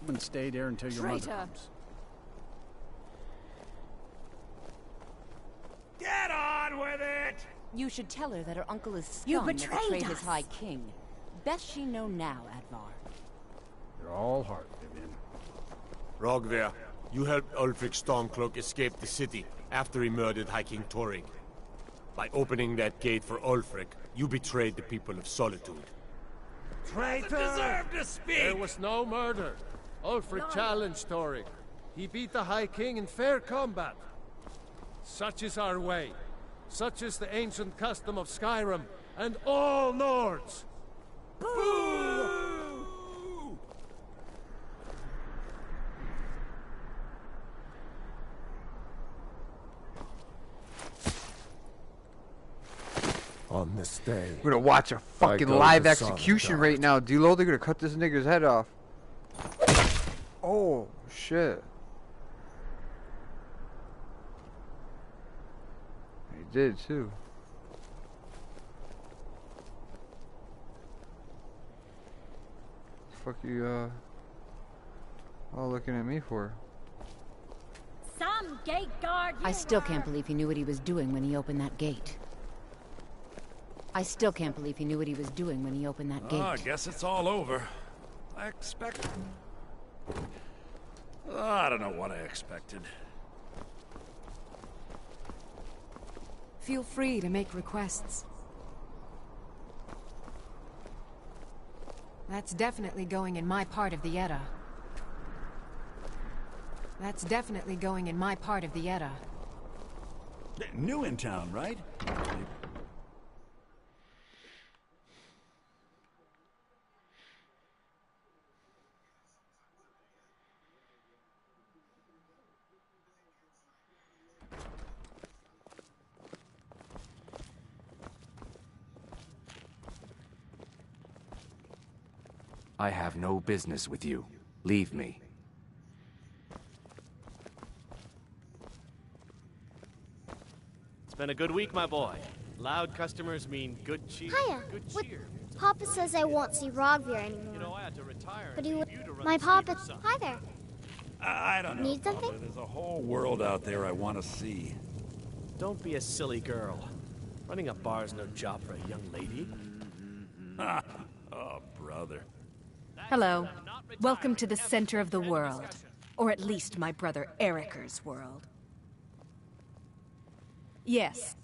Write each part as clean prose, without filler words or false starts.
And stay there until your mother Traitor. comes. Get on with it! You should tell her that her uncle is scum You that betrayed betrayed his us. High King. Best she know now, Advar. They're all heart, Vivian. Rogver, you helped Ulfric Stormcloak escape the city after he murdered High King Torrig. By opening that gate for Ulfric, you betrayed the people of Solitude. Traitor! Deserve to speak! There was no murder. Ulfric challenged Torrig. He beat the High King in fair combat. Such is our way. Such is the ancient custom of Skyrim and all Nords. Boo! On this day, We're gonna watch a fucking go live the sun execution god. right now. D-Lo, they're gonna cut this nigga's head off. Oh, shit. He did, too. Fuck you, all looking at me for? Some gate guard. I still can't believe he knew what he was doing when he opened that gate. I still can't believe he knew what he was doing when he opened that gate. I guess it's all over. I expected... I don't know what I expected. Feel free to make requests. That's definitely going in my part of the Edda. That's definitely going in my part of the Edda. New in town, right? I have no business with you. Leave me. It's been a good week, my boy. Loud customers mean good cheer. Hiya. Good What- cheer. Papa says I won't see Rogvir anymore. You know, I had to retire. But and he leave would. you to run My the papa. theater, son. Hi there. I don't know, Need Papa. something? There's a whole world out there I want to see. Don't be a silly girl. Running a bar's no job for a young lady. Oh, brother. Hello. Welcome to the center of the world. Or at least my brother Eriker's world. Yes.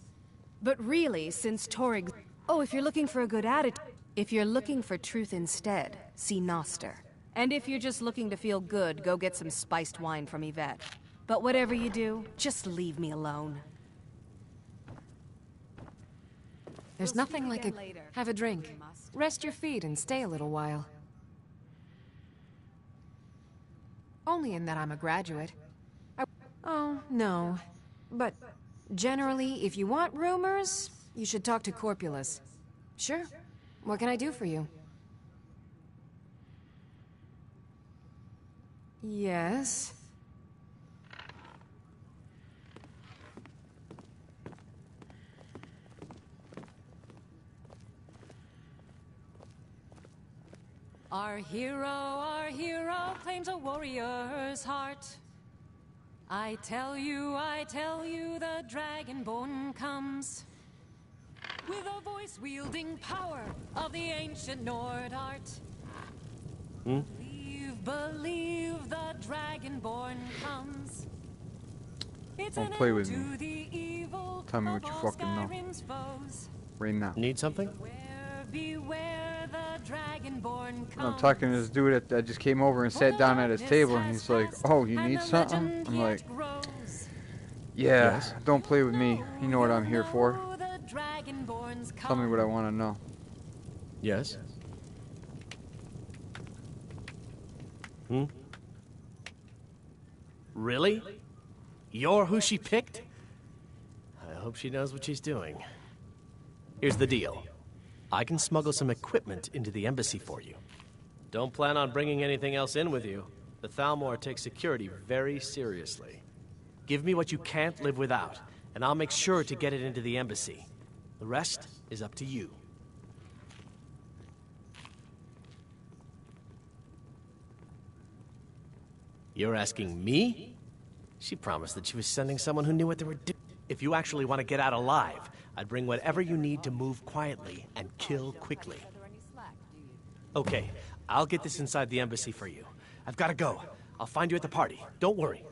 But really, since Torrig... Oh, if you're looking for a good attitude... If you're looking for truth instead, see Noster. And if you're just looking to feel good, go get some spiced wine from Yvette. But whatever you do, just leave me alone. There's nothing like a... Have a drink. Rest your feet and stay a little while. Only in that I'm a graduate. Oh, no. But generally, if you want rumors, you should talk to Corpulus. Sure. What can I do for you? Yes. Our hero claims a warrior's heart. I tell you, the Dragonborn comes. With a voice-wielding power of the ancient Nord art. Believe the Dragonborn comes. It's Don't an play end with to me. the evil Tell me of what you all fucking know. Skyrim's foes. Right now. Need something? Beware the Dragonborn comes. I'm talking to this dude that just came over and sat down at his table, and he's like, "Oh, you need something?" I'm like, "Yeah, Yes. don't play with me. You know what I'm here for. Tell me what I want to know." Yes. Really? You're who she picked? I hope she knows what she's doing. Here's the deal. I can smuggle some equipment into the embassy for you. Don't plan on bringing anything else in with you. The Thalmor takes security very seriously. Give me what you can't live without, and I'll make sure to get it into the embassy. The rest is up to you. You're asking me? She promised that she was sending someone who knew what they were doing. If you actually want to get out alive, I'd bring whatever you need to move quietly and kill quickly. Okay, I'll get this inside the embassy for you. I've got to go. I'll find you at the party. Don't worry.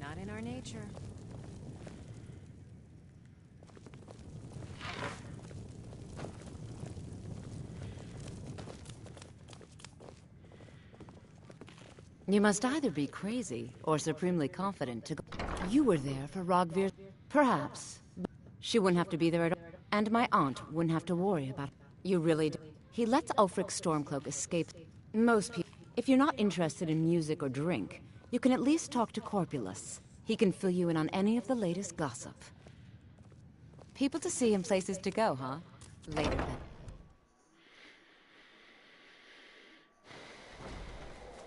Not in our nature. You must either be crazy or supremely confident to go. You were there for Rogvir. Perhaps. But she wouldn't have to be there at all. And my aunt wouldn't have to worry about it. You really do. He lets Ulfric's Stormcloak escape. Most people. If you're not interested in music or drink, you can at least talk to Corpulus. He can fill you in on any of the latest gossip. People to see and places to go, huh? Later then.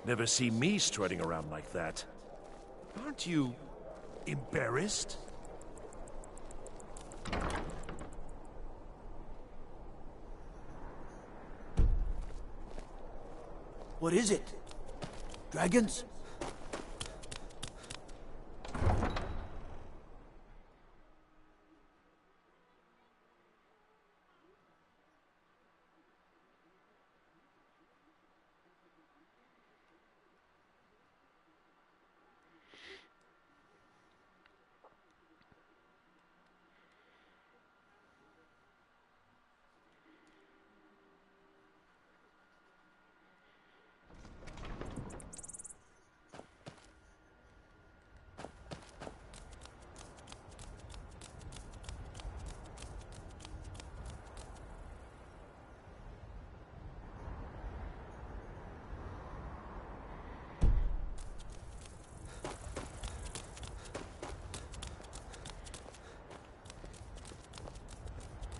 Never see me strutting around like that. Aren't you embarrassed? What is it? Dragons?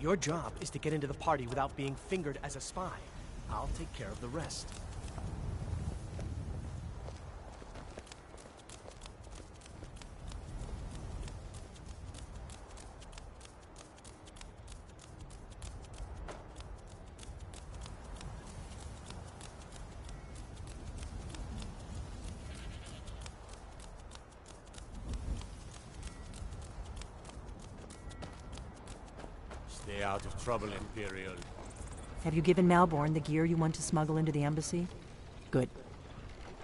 Your job is to get into the party without being fingered as a spy. I'll take care of the rest. Stay out of trouble, Imperial. Have you given Malborn the gear you want to smuggle into the embassy? Good.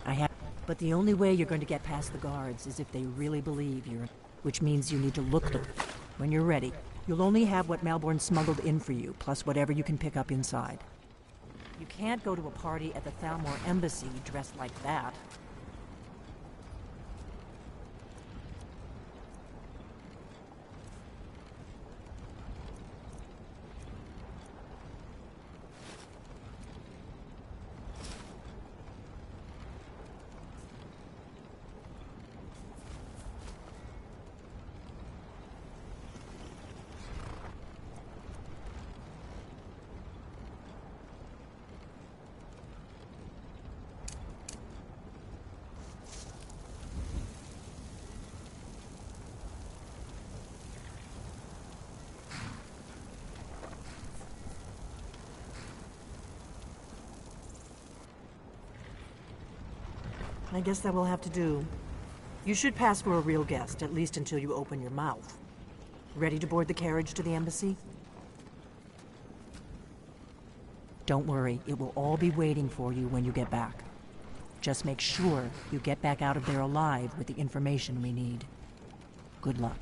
I have. But the only way you're going to get past the guards is if they really believe you're... Which means you need to look them. When you're ready, you'll only have what Malborn smuggled in for you, plus whatever you can pick up inside. You can't go to a party at the Thalmor embassy dressed like that. I guess that will have to do. You should pass for a real guest, at least until you open your mouth. Ready to board the carriage to the embassy? Don't worry, it will all be waiting for you when you get back. Just make sure you get back out of there alive with the information we need. Good luck.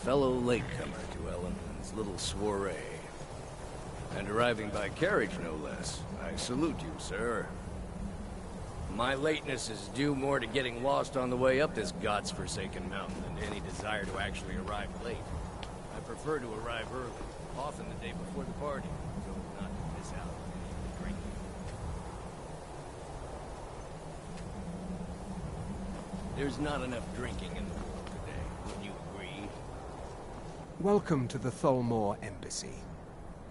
Fellow latecomer to Ellen's little soiree. And arriving by carriage, no less. I salute you, sir. My lateness is due more to getting lost on the way up this god's-forsaken mountain than to any desire to actually arrive late. I prefer to arrive early, often the day before the party, so as not to miss out on any drinking. There's not enough drinking in the world today, wouldn't you agree? Welcome to the Thalmor Embassy.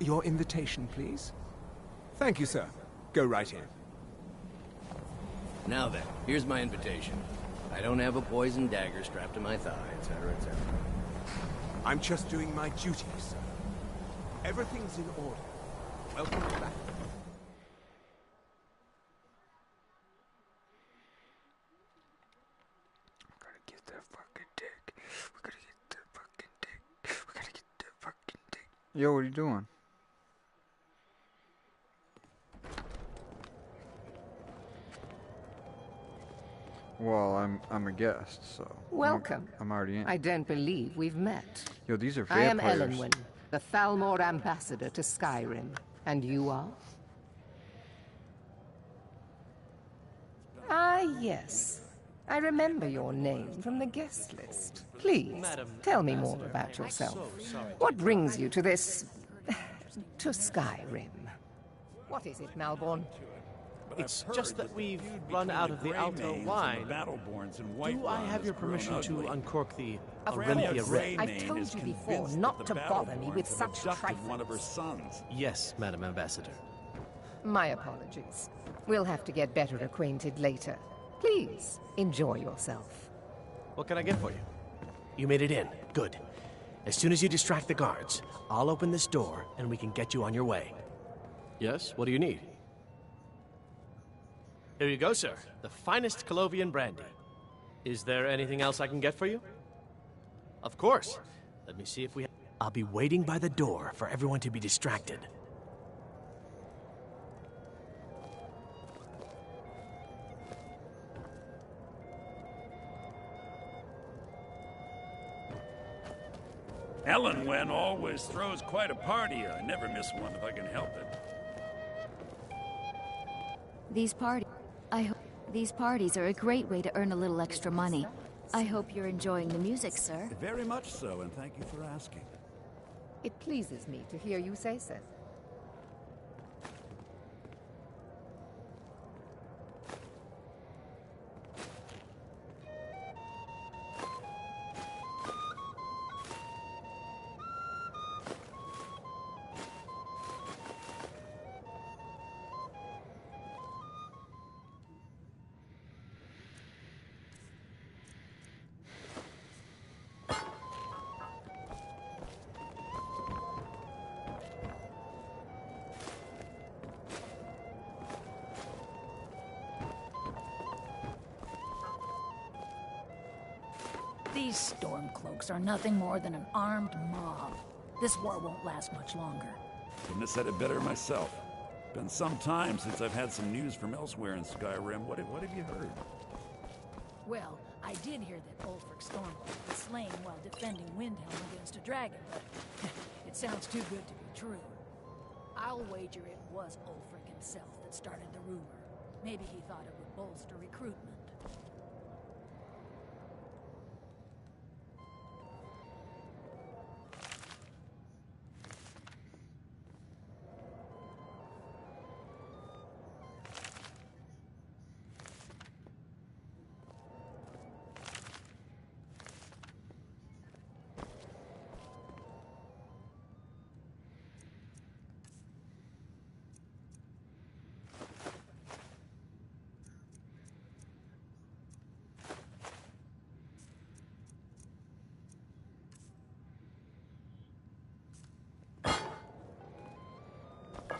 Your invitation, please? Thank you, sir. Go right in. Now then, here's my invitation. I don't have a poison dagger strapped to my thigh, etc., etc. I'm just doing my duty, sir. Everything's in order. Welcome back. Yo, what are you doing? Well, I'm a guest, so... Welcome. I'm already in. I don't believe we've met. Yo, these are I am vampires. Ellenwyn, the Thalmor ambassador to Skyrim. And you are? Ah, yes. I remember your name from the guest list. Please, tell me more about yourself. What brings you to this... to Skyrim? What is it, Malborn? It's just that we've run out of the Alto wine. Do I have your permission to uncork the Olympia Red? I've told you before not to bother me with such trifles. One of her sons. Yes, Madam Ambassador. My apologies. We'll have to get better acquainted later. Please, enjoy yourself. What can I get for you? You made it in. Good. As soon as you distract the guards, I'll open this door and we can get you on your way. Yes, what do you need? Here you go, sir. The finest Colovian brandy. Is there anything else I can get for you? Of course. Let me see if we... I'll be waiting by the door for everyone to be distracted. Ellenwyn always throws quite a party. I never miss one if I can help it. These parties are a great way to earn a little extra money. I hope you're enjoying the music, sir. Very much so, and thank you for asking. It pleases me to hear you say so. These Stormcloaks are nothing more than an armed mob. This war won't last much longer. Couldn't have said it better myself. Been some time since I've had some news from elsewhere in Skyrim. What have you heard? Well, I did hear that Ulfric Stormcloak was slain while defending Windhelm against a dragon, but it sounds too good to be true. I'll wager it was Ulfric himself that started the rumor. Maybe he thought it would bolster recruitment.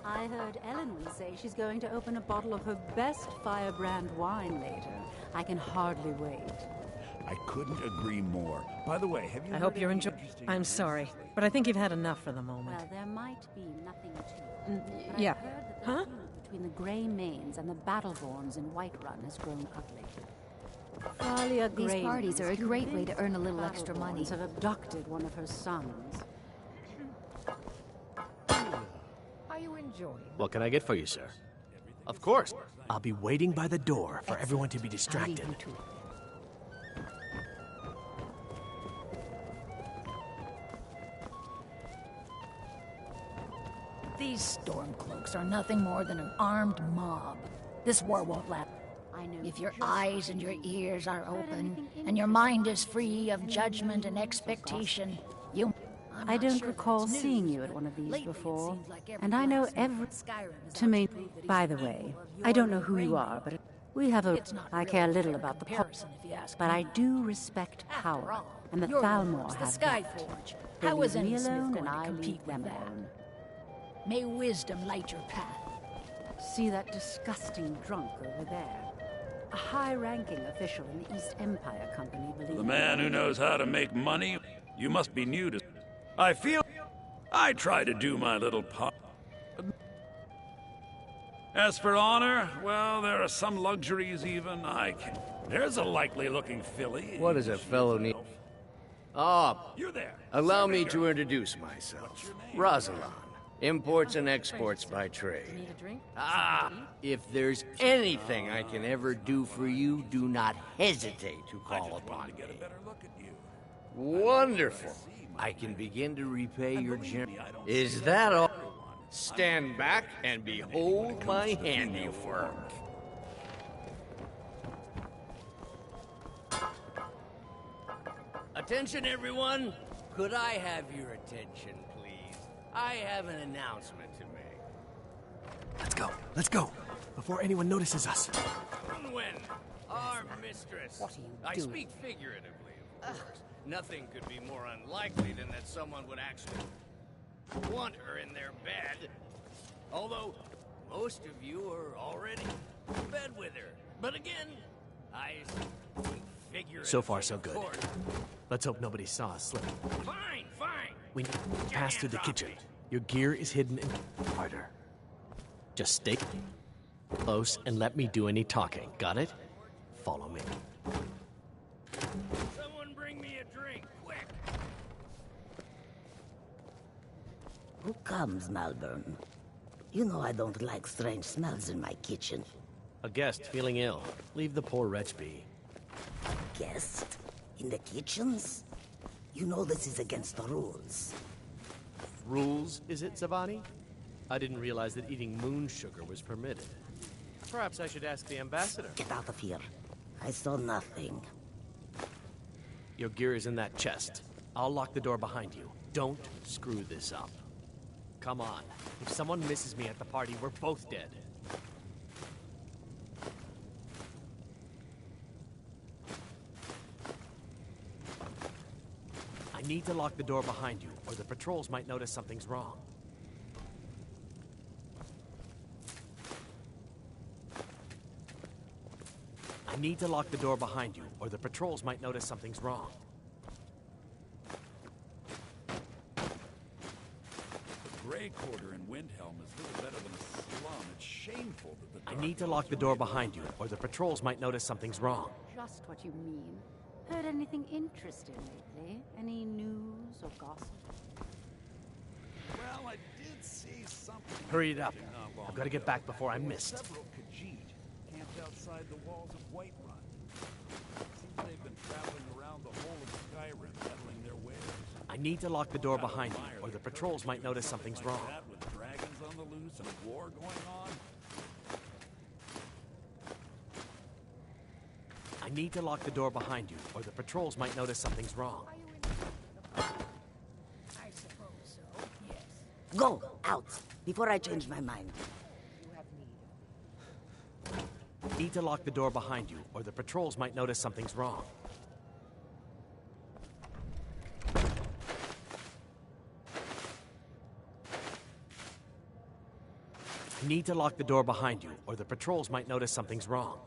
I heard Ellen say she's going to open a bottle of her best firebrand wine later. I can hardly wait. I couldn't agree more. By the way, have you I heard hope you're any enjoying. interesting I'm news sorry, lately? but I think you've had enough for the moment. Well, there might be nothing to it. But yeah. I've heard that the feud between the Grey Mains and the Battleborns in Whiterun has grown ugly. Thalia These Grey parties Mains are a great way to convinced earn a little the extra money. Battleborns have abducted one of her sons. Are you enjoying? What can I get for you, sir? Of course. I'll be waiting by the door for everyone to be distracted. These Stormcloaks are nothing more than an armed mob. This war won't last. If your eyes and your ears are open, and your mind is free of judgment and expectation, you... I don't recall seeing you at one of these before, and I know every... To me, by the way, I don't know who you are, but we have a... I care little about the comparison, if you ask but me. I do respect power, and the You're Thalmor the have that. Skyforge. They How is leave me any smith alone, going and to I compete leave with them that? alone. May wisdom light your path. See that disgusting drunk over there? A high-ranking official in the East Empire Company, believe The me. man who knows how to make money, you must be new to... I feel... I try to do my little part. As for honor, well, there are some luxuries even I can... There's a likely-looking filly. What does a fellow need? Ah, You're there. allow me to introduce myself. Rosalind, imports and exports by trade. Ah, if there's anything I can ever do for you, do not hesitate to call upon me. Wonderful. I can begin to repay your gem. Is that all? Stand back and behold my handiwork. Attention, everyone. Could I have your attention, please? I have an announcement to make. Let's go, before anyone notices us. When our mistress... What are you I doing? speak figuratively, of course. Nothing could be more unlikely than that someone would actually want her in their bed. Although, most of you are already in bed with her. But again, I speak figuratively. So far, so good. of course. Let's hope nobody saw us slip. Fine, fine. We need to pass through the kitchen. Your gear is hidden in harder. Just stay close and let me do any talking. Got it? Follow me. Someone bring me a drink, quick. Who comes, Malvern? You know I don't like strange smells in my kitchen. A guest feeling ill. Leave the poor wretch be. Guest? In the kitchens? You know this is against the rules. Rules, is it, Zavani? I didn't realize that eating moon sugar was permitted. Perhaps I should ask the ambassador. Get out of here. I saw nothing. Your gear is in that chest. I'll lock the door behind you. Don't screw this up. Come on. If someone misses me at the party, we're both dead. I need to lock the door behind you, or the patrols might notice something's wrong. I need to lock the door behind you, or the patrols might notice something's wrong. need to lock the door behind you, or the patrols might notice something's wrong. Just what you mean. Heard anything interesting lately? Any news or gossip? Well, I did see something. Hurry it up. I've got to get back before I'm missed. Several Khajiit camped outside the walls of Whiterun. Seems they've been traveling around the whole of Skyrim, peddling their wares. I need to lock the door behind you, or the patrols might notice something's wrong. That with dragons on the loose and war going on. I need to lock the door behind you, or the patrols might notice something's wrong. I suppose so, yes. Go, out, before I change my mind. I need to lock the door behind you, or the patrols might notice something's wrong. I need to lock the door behind you, or the patrols might notice something's wrong.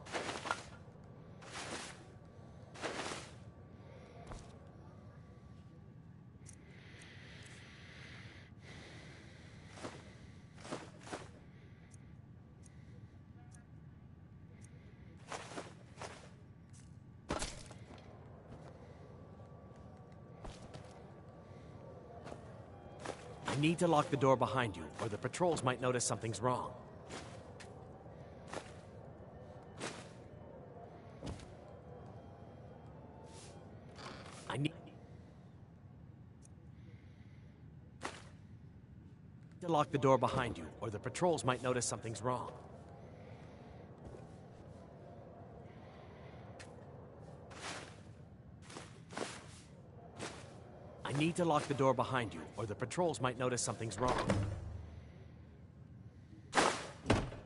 I need to lock the door behind you, or the patrols might notice something's wrong. I need to lock the door behind you, or the patrols might notice something's wrong.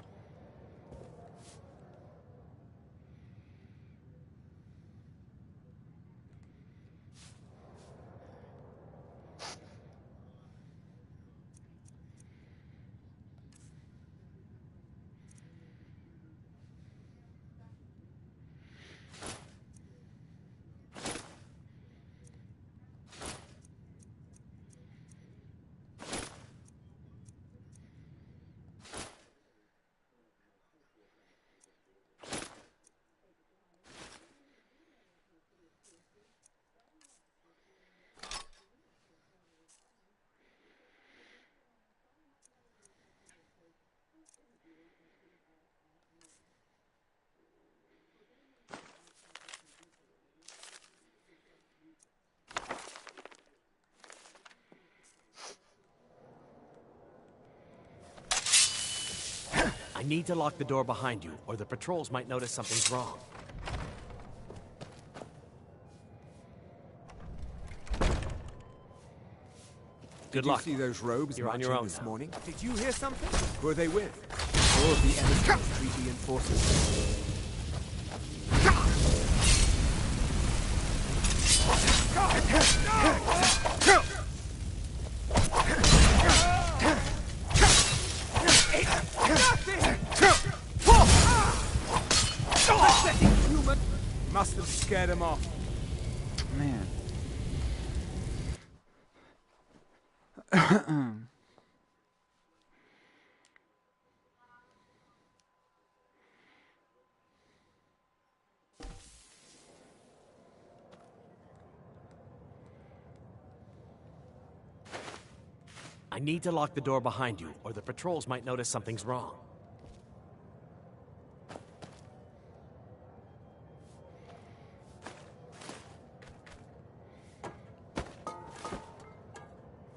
I need to lock the door behind you, or the patrols might notice something's wrong. I need to lock the door behind you, or the patrols might notice something's wrong. Good luck. Did you see those robes You're on marching your own this now. morning? Did you hear something? Who are they with? All of the enemy's treaty enforcers. Must have scared him off. Man. I need to lock the door behind you, or the patrols might notice something's wrong.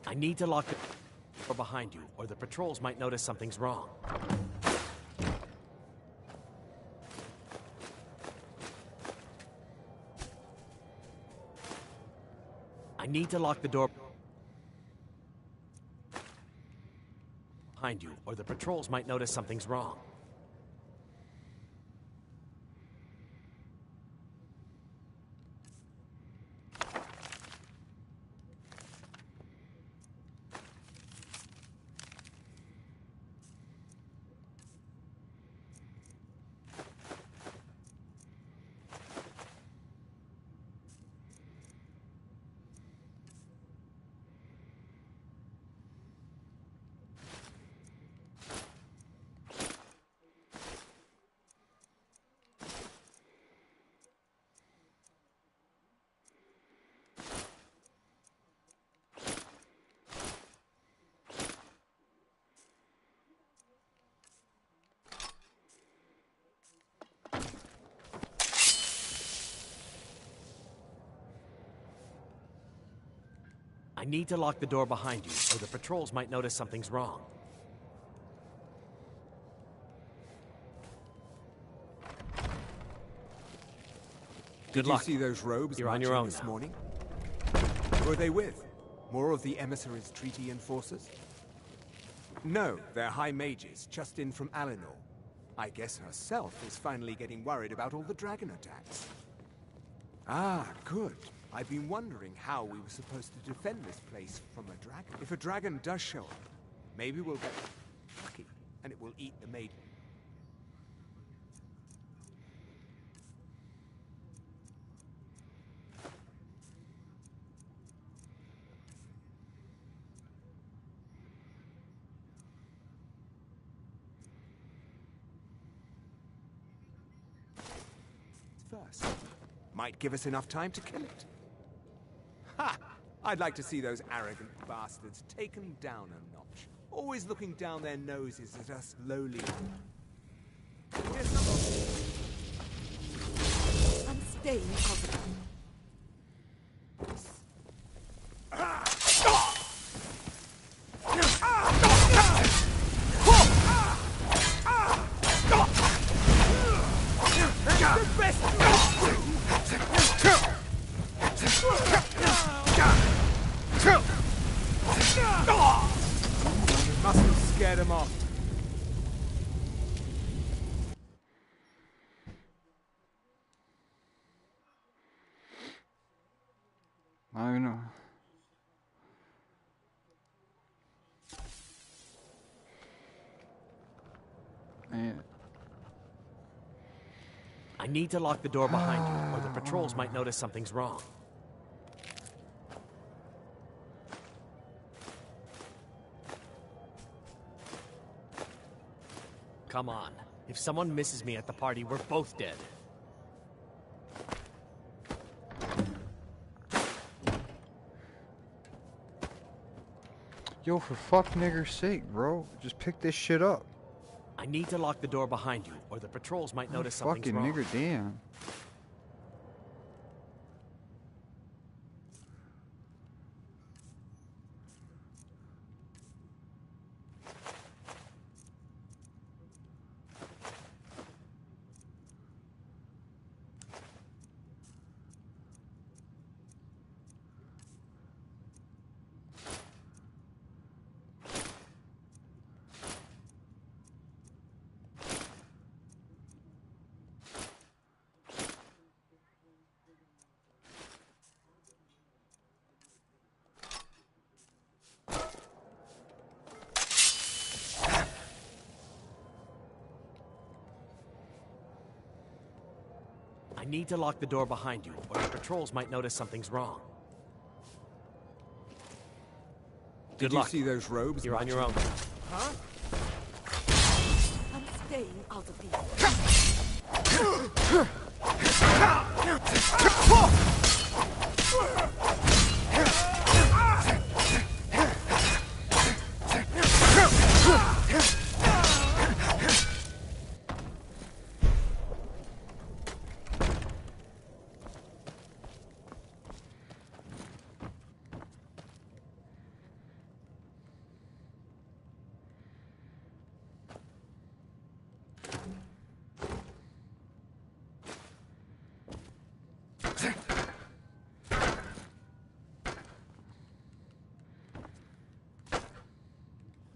I need to lock the door behind you, or the patrols might notice something's wrong. I need to lock the door behind you, or the patrols might notice something's wrong. I need to lock the door behind you, or the patrols might notice something's wrong. Good luck. Did you see those robes You're on your own this now. morning? Who are they with? More of the emissaries' treaty enforcers? No, they're high mages, just in from Alinor. I guess herself is finally getting worried about all the dragon attacks. Ah, good. I've been wondering how we were supposed to defend this place from a dragon. If a dragon does show up, maybe we'll get lucky, and it will eat the maiden. First, might give us enough time to kill it. Ha! I'd like to see those arrogant bastards taken down a notch. Always looking down their noses at us lowly. Here's some... I'm staying positive. Must have scared him off. I know. Man. I need to lock the door behind you, or the patrols might notice something's wrong. Come on. If someone misses me at the party, we're both dead. Yo, for fuck nigger's sake, bro. Just pick this shit up. I need to lock the door behind you, or the patrols might notice something's Fucking wrong. nigger, damn. I need to lock the door behind you, or the patrols might notice something's wrong. Good Did luck. you see those robes? You're on your own. Huh? I'm staying out of here.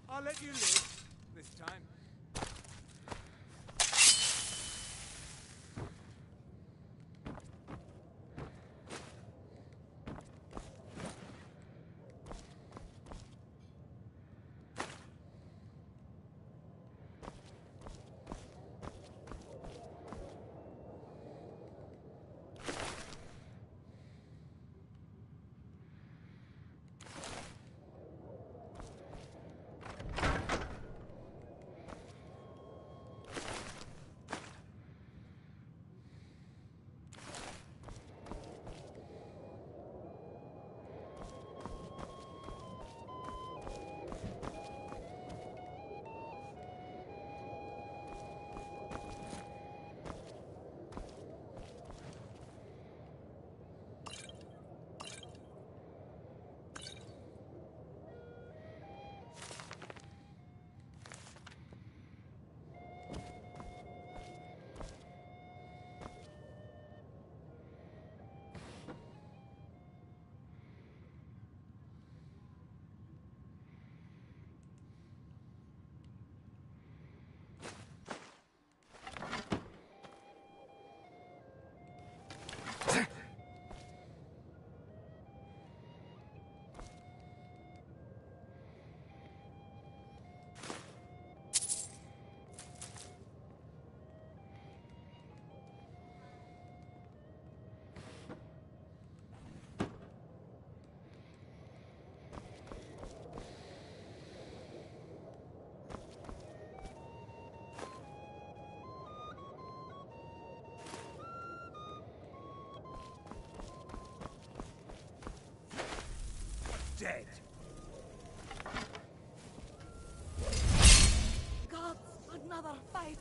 I'll let you live this time. dead. Gods, another fight.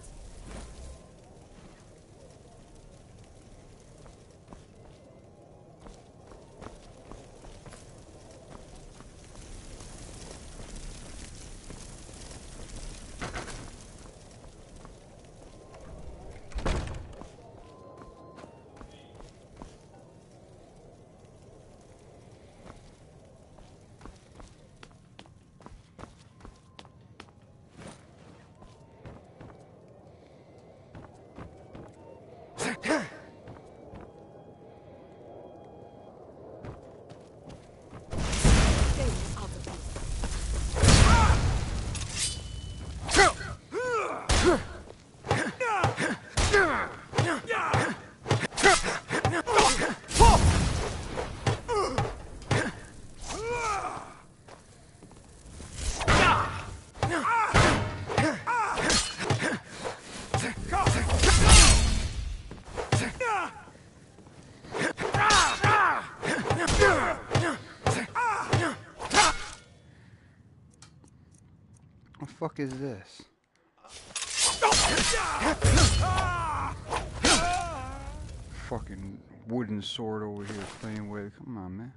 What the fuck is this? Fucking wooden sword over here playing with. Come on, man.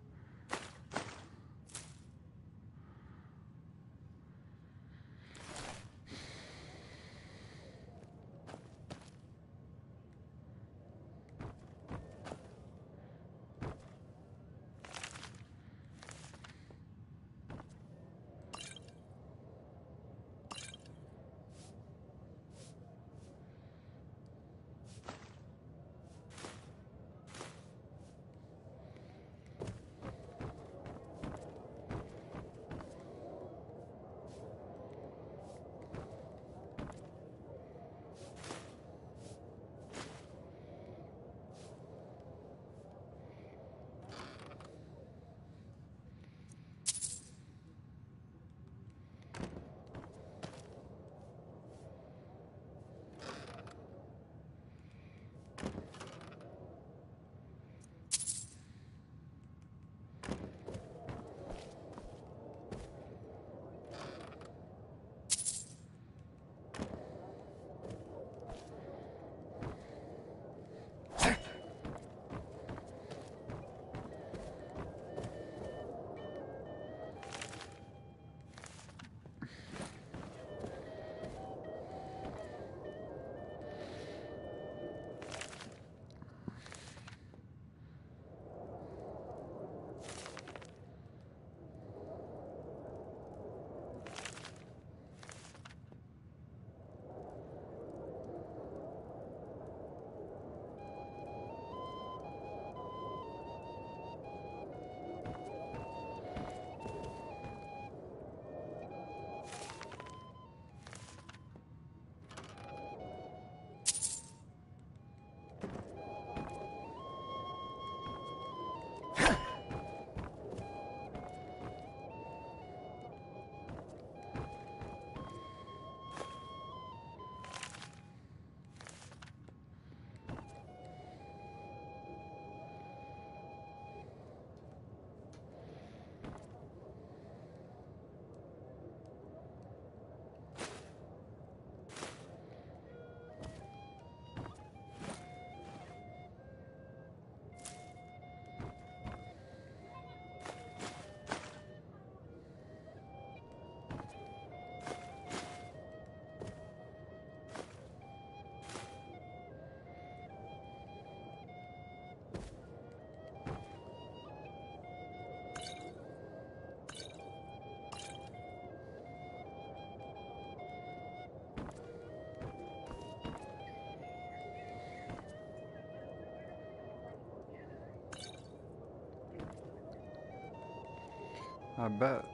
I bet.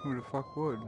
Who the fuck would?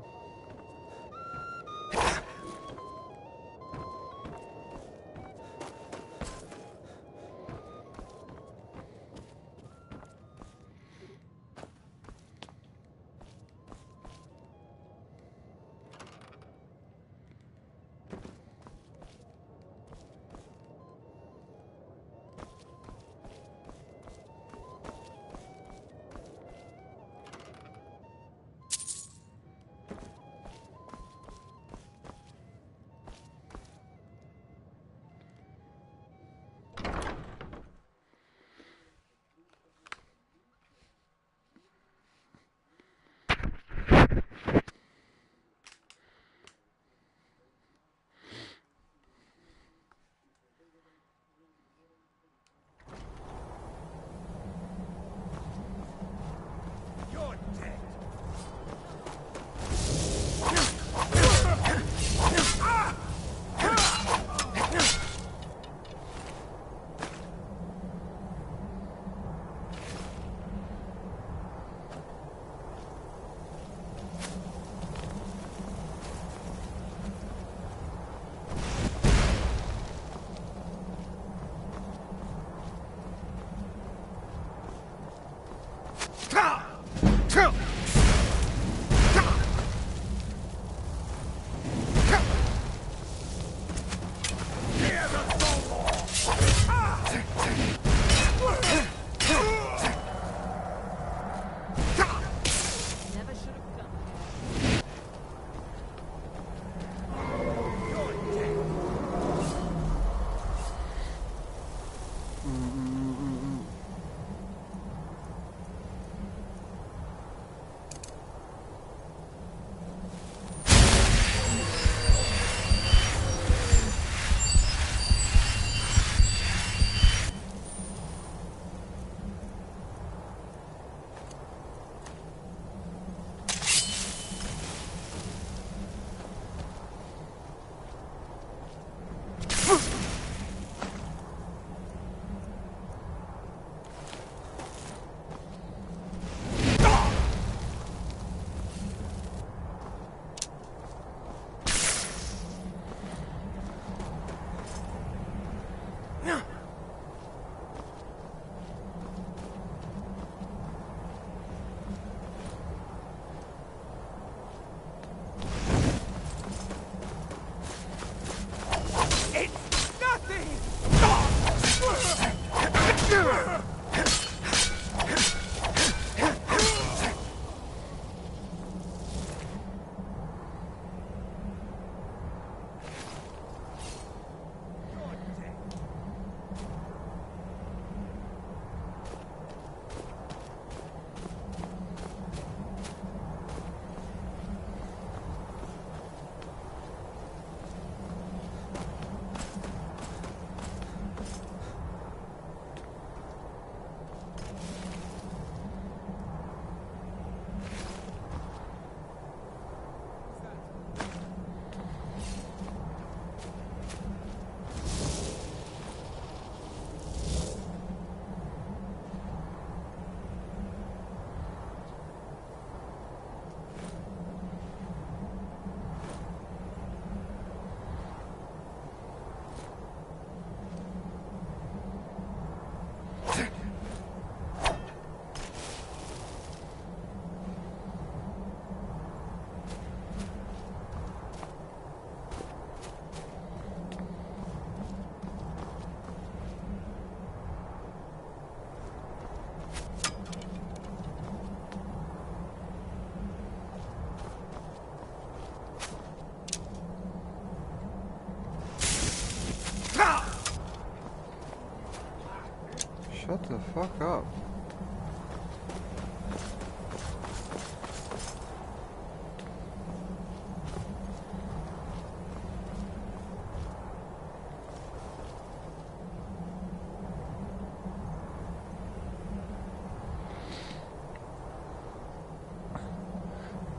Shut the fuck up.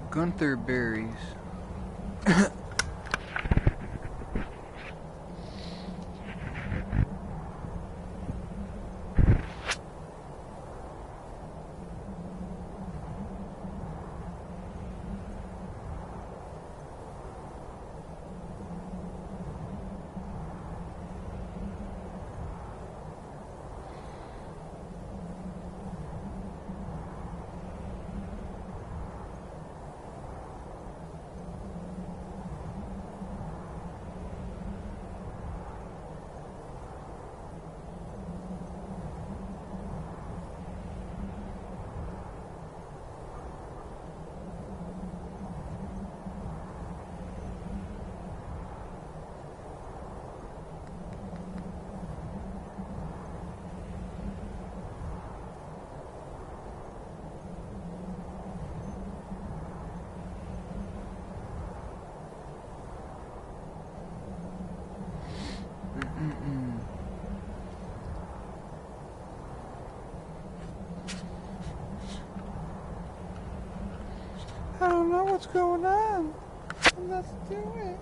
Gunther berries. I don't know what's going on. Let's do it.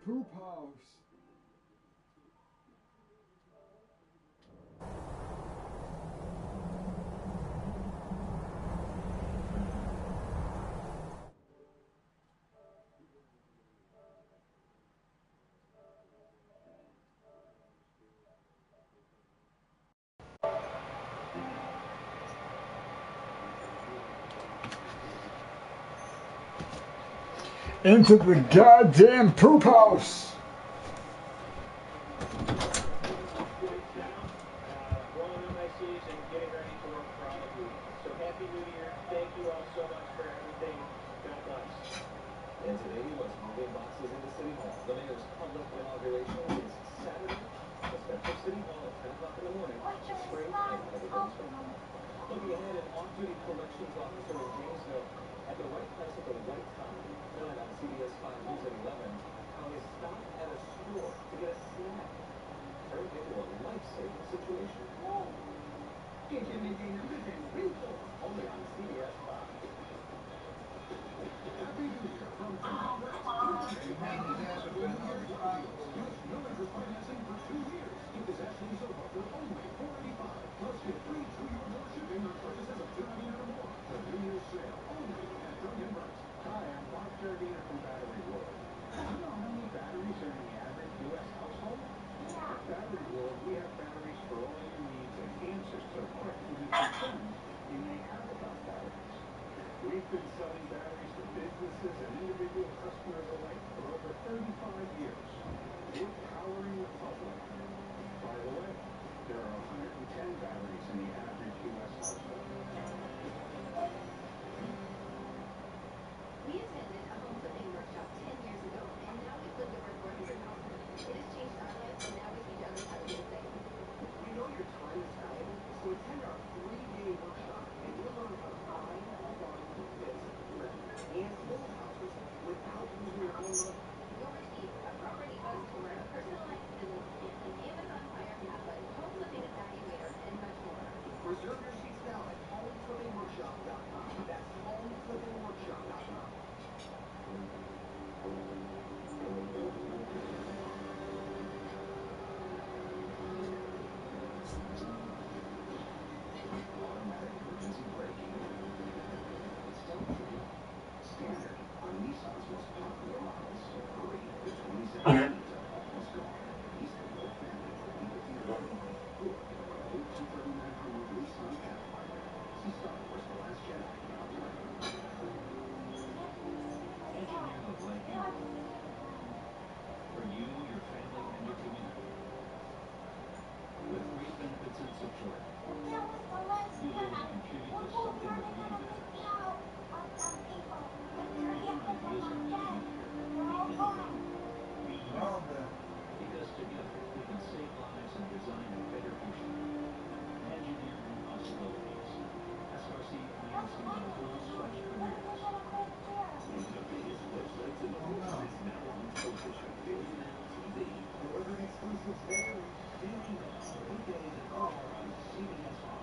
Poop house. Into the goddamn poop house. been selling batteries to businesses and individual customers alike for over 35 years. We're powering the public. By the way, there are 110 batteries in the average U.S. household. We attended a home flipping workshop 10 years ago, and now we flipped over 400 houses. It has changed our lives, and now we teach others how to do the same. We know your time is valuable, so attend our 3-day workshop, and you'll learn how to find, fund, fix, flip, and hold houses without losing your own money. You'll receive a property bus tour, a personalized business plan, an Amazon Fire tablet, home flipping evaluator, and much more. Reserve your seats now at homeflippingworkshop.com. That's homeflippingworkshop.com. Automatic emergency braking. Stealth tree. Standard on Nissan's most popular models. Great. The 2017s are almost gone. These can look family friendly with your good. New 239 Crew Nissan Pathfinder. See Star Wars: The Last Jedi. Engineer the life you want. For you, your family, and your community. With great benefits and support, you learn to contribute to something that really matters. Your ideas are needed here. Be innovative. Be you. Because together, we can save lives and design a better future. Engineer new possibilities. SRC plans to whole such careers. One of the biggest websites in the world is now on television, film, TV. Delivering exclusives daily. Daily now, weekdays at 4 on CBS 5.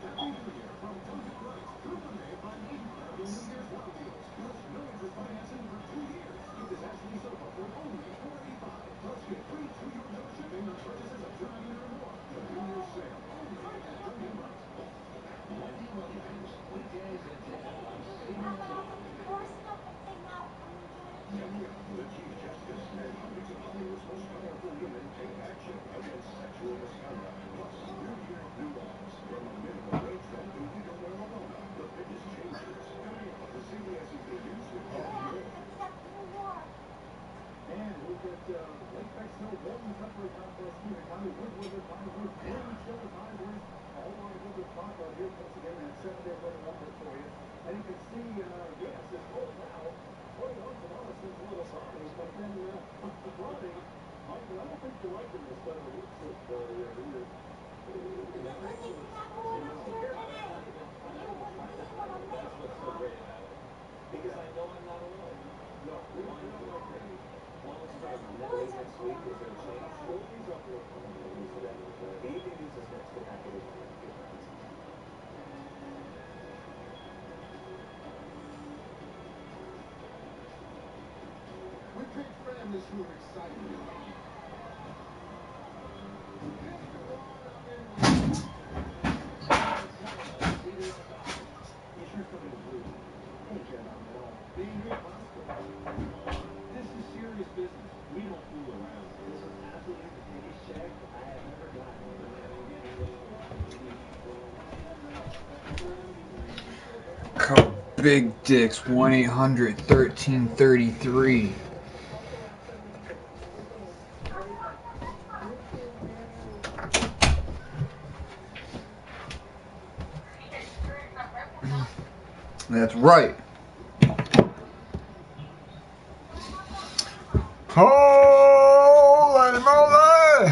Every year from Tony Price, Superman on incredible New Year's wow deals. Plus millions of financing for 2 years. Get this Ashley sofa for only $485. Plus get free 2-year no shipping on purchases of $2 or more. The New Year's sale only at Tony Price. Wendy Williams, weekdays at 10 on CBS 5. The Chief Justice and hundreds of Hollywood's most powerful women take action against sexual misconduct. Plus, we're hearing new laws from a minimum wage fund to legal marijuana. The biggest changes coming up. The CBS Evening News with Jackie Moore. And we've got Lake Bexhill Golden Pepper Contest here in County Woodward Advisors and Chill Advisors. All on Woodward Park out here once again that 7-day running up for you. And you can see our gas is full now. 21 from Allison's Little Saudis, but then running. Michael, I don't think you're liking this better weeks of That's what's so great about it. Because I know I'm not alone. No, we don't like that. Long start on that way next week. Is there a change? He's up there. The evening news is next. Get back to this. We're big families who are excited. This is serious business. We don't fool around. This is absolutely the biggest check I have ever gotten. Call Big Dicks 1-800-1333. That's right. Holy moly!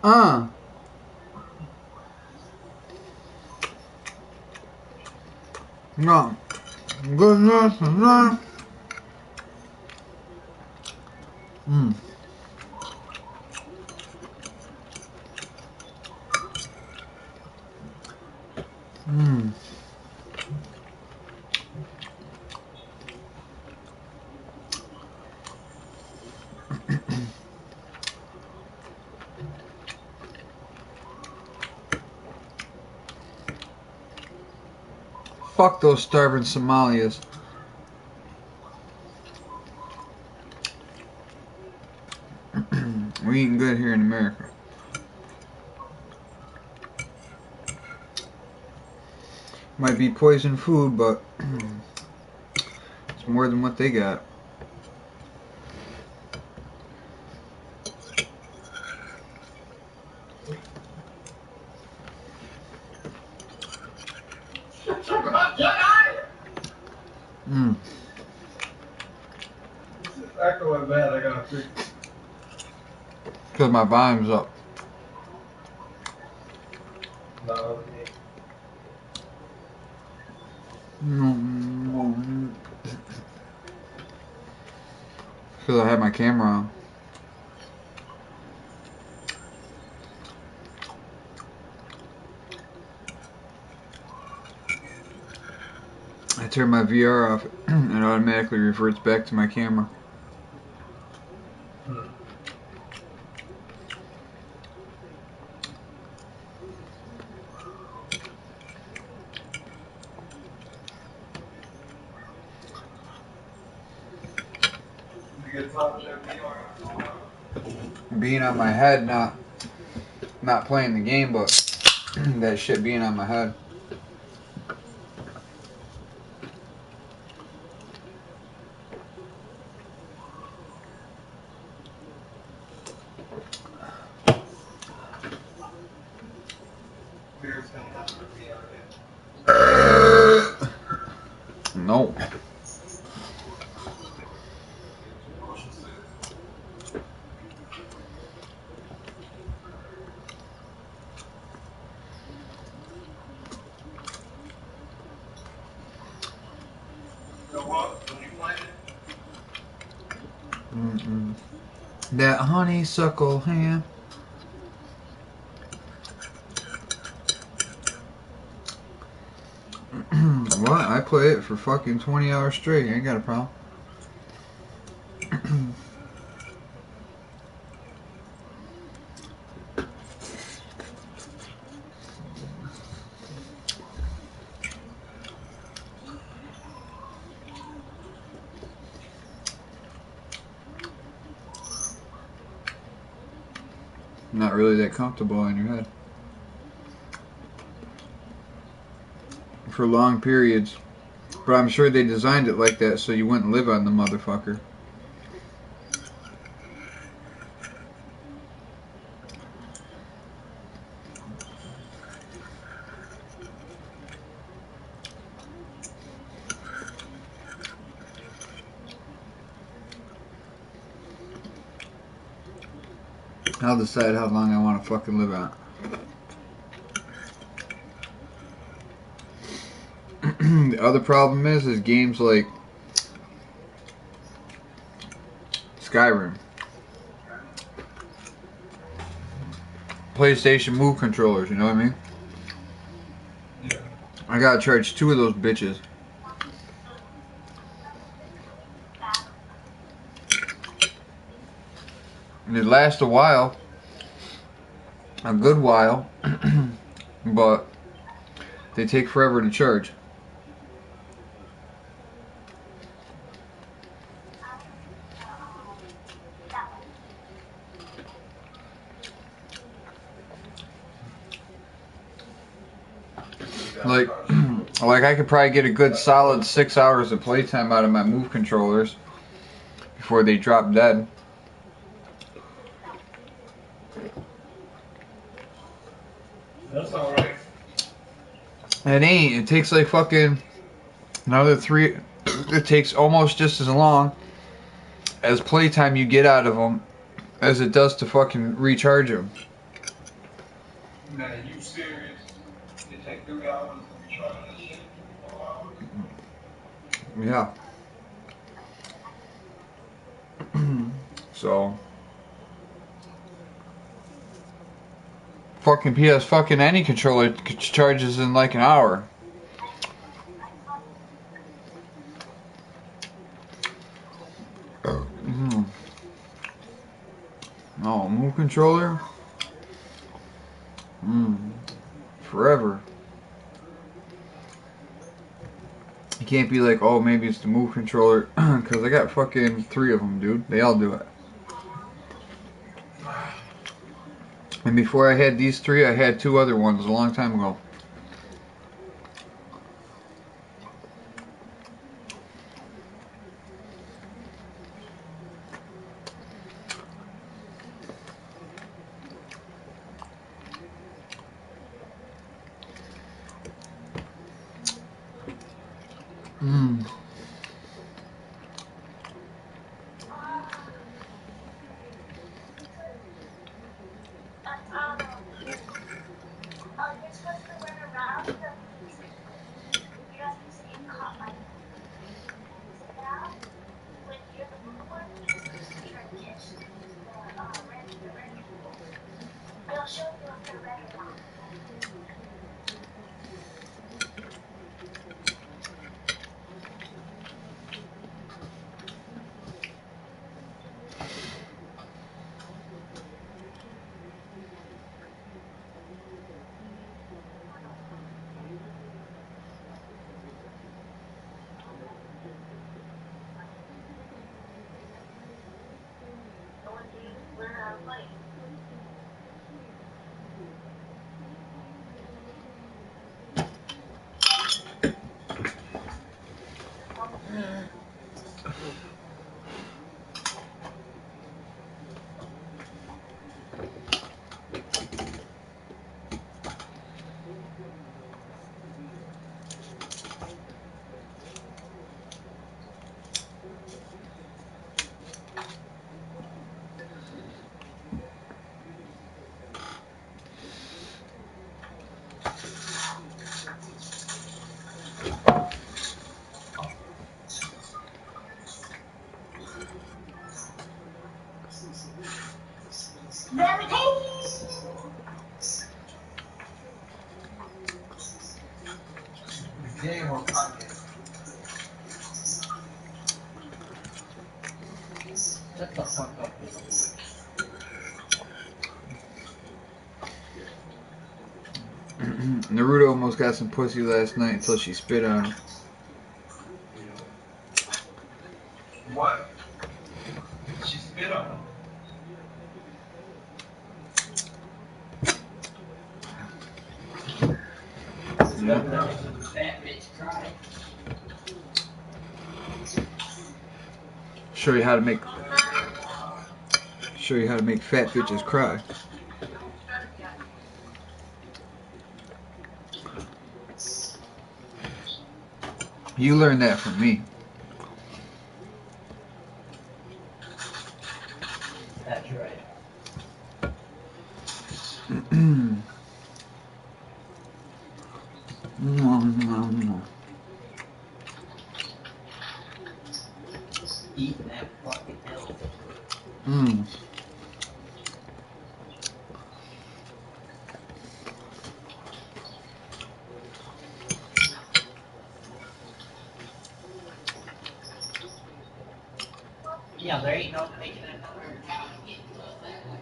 No. Goodness. Fuck those starving Somalians. We're eating good here in America. Might be poison food, but it's more than what they got. Echoing bad, I gotta fix. Because my volume's up. No. Because I had my camera on. I turn my VR off and it automatically reverts back to my camera. Being on my head, not playing the game, but that shit being on my head. Nope. That honeysuckle ham. What? I play it for fucking 20 hours straight. I ain't got a problem. Not really that comfortable in your head. For long periods. But I'm sure they designed it like that so you wouldn't live on the motherfucker. I'll decide how long I want to fucking live on. The other problem is games like Skyrim, PlayStation Move controllers, you know what I mean? Yeah. I gotta charge 2 of those bitches. And it lasts a while, a good while, but they take forever to charge. Like I could probably get a good solid 6 hours of playtime out of my Move controllers before they drop dead. That's alright. It ain't. It takes like fucking another 3. It takes almost just as long as playtime you get out of them as it does to fucking recharge them. Man, you serious? It take 3 hours to charge that shit? 4 hours? Yeah. So fucking PS fucking any controller charges in like an hour. Oh, move controller? Forever. You can't be like, oh, maybe it's the move controller, because I got fucking 3 of them, dude. They all do it. And before I had these 3, I had 2 other ones a long time ago. Shut the fuck up. Naruto almost got some pussy last night until she spit on him. What? She spit on him. That bitch cried. Show you how to make fat bitches cry. You learned that from me. That's right. Eating that fucking elephant. Yeah, there ain't no making another account and getting to us that way.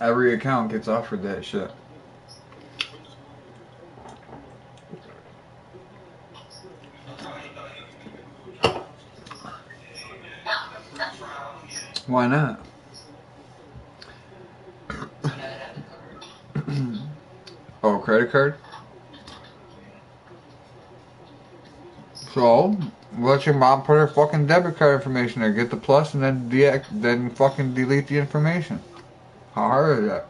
Every account gets offered that shit. Why not? Oh, credit card? So, let your mom put her fucking debit card information there. Get the plus and then fucking delete the information. How hard is that?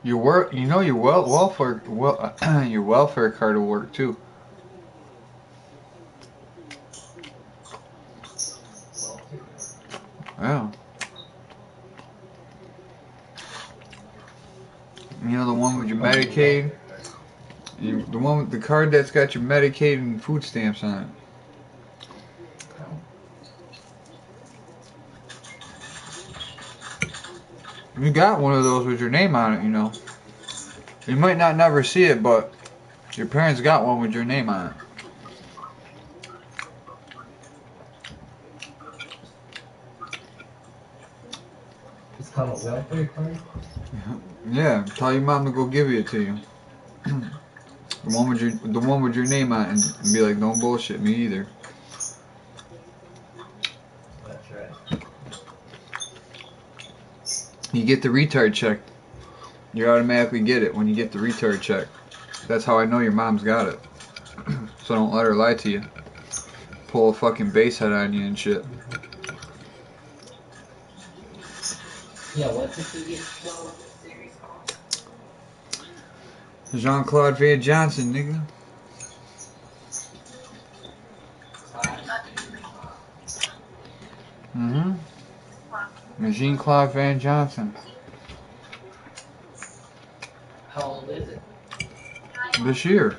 Your welfare card will work too. Yeah. You know the one with your Medicaid? The one with the card that's got your Medicaid and food stamps on it. You got one of those with your name on it, you know. You might not never see it, but your parents got one with your name on it. It's called a welfare card? Yeah, tell your mom to go give it to you. The one with your name on it, and be like, don't bullshit me either. That's right. You get the retard check. You automatically get it when you get the retard check. That's how I know your mom's got it. So don't let her lie to you. Pull a fucking base head on you and shit. Yeah, what's the series called? Jean-Claude Van Johnson, nigga. Jean-Claude Van Johnson. How old is it? This year.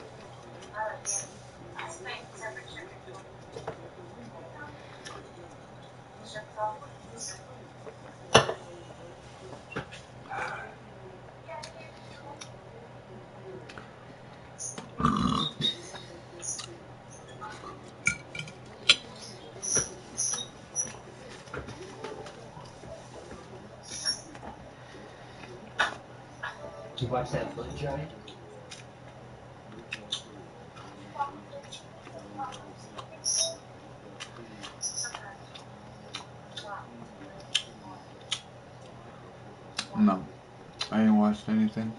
Did you watch that book drive? No. I ain't watched anything.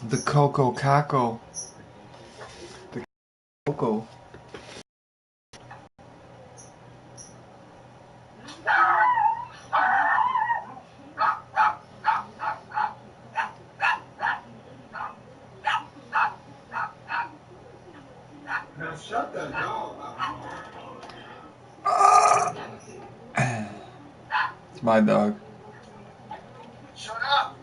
The Coco Caco. The Coco. Now shut the dog up. It's my dog. Shut up.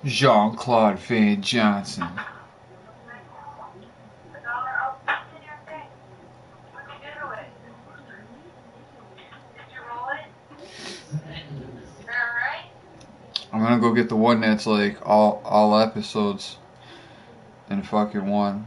Jean-Claude Van Johnson. I'm gonna go get the one that's like all episodes in fucking one.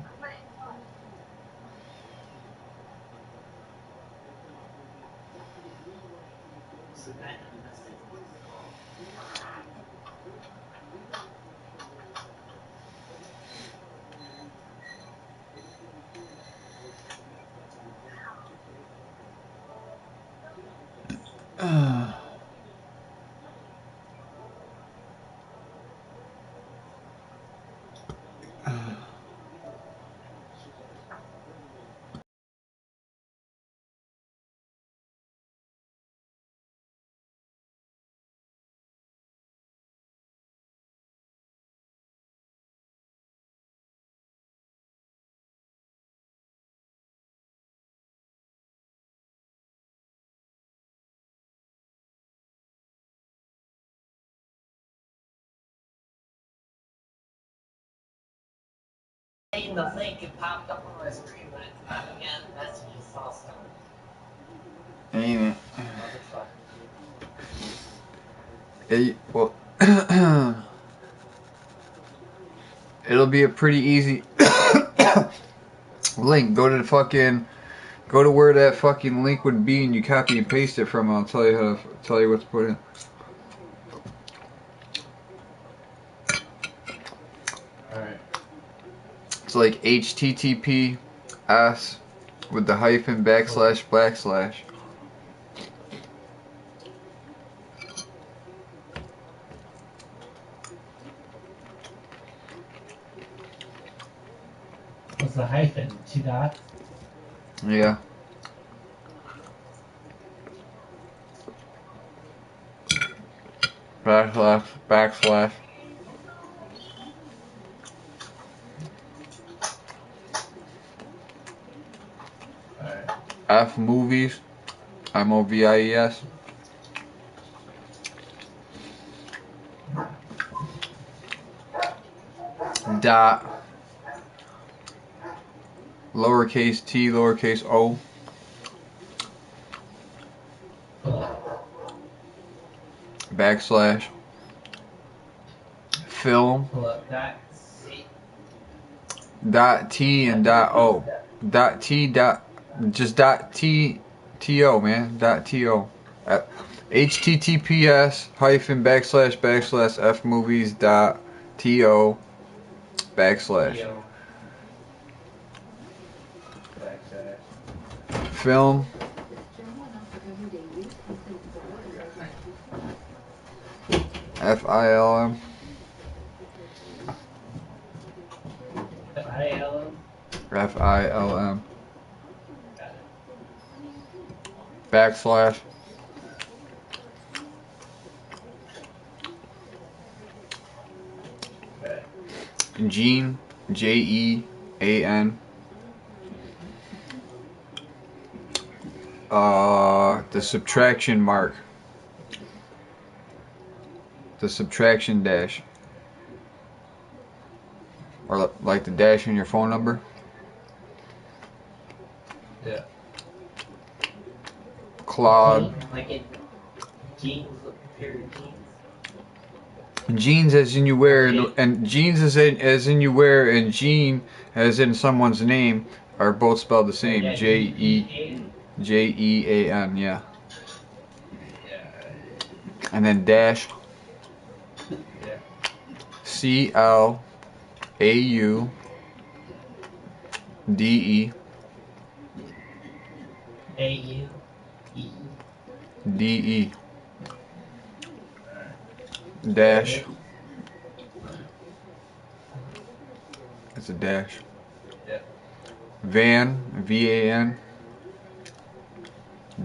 The link, it popped up on my screen, but it's not again. Messages. Well, it'll be a pretty easy link. Go to where that fucking link would be, and you copy and paste it from. I'll tell you what to put in. Alright. It's like HTTPS with the hyphen //. What's the hyphen? 2 dots? Yeah. //. F movies, MOVIES. Dot lowercase t lowercase o / film dot t and dot o dot t dot just dot t to man dot to https hyphen / f movies dot to / film FILM FILM / Jean JEAN the subtraction mark, the subtraction dash, or like the dash in your phone number. Yeah. Claude. Like in jeans, pair of jeans. Jeans as in you wear, and jeans as in you wear, and Jean as in someone's name are both spelled the same. JEAN, yeah. And then dash. CLAUDE DE dash. It's a dash. Van VAN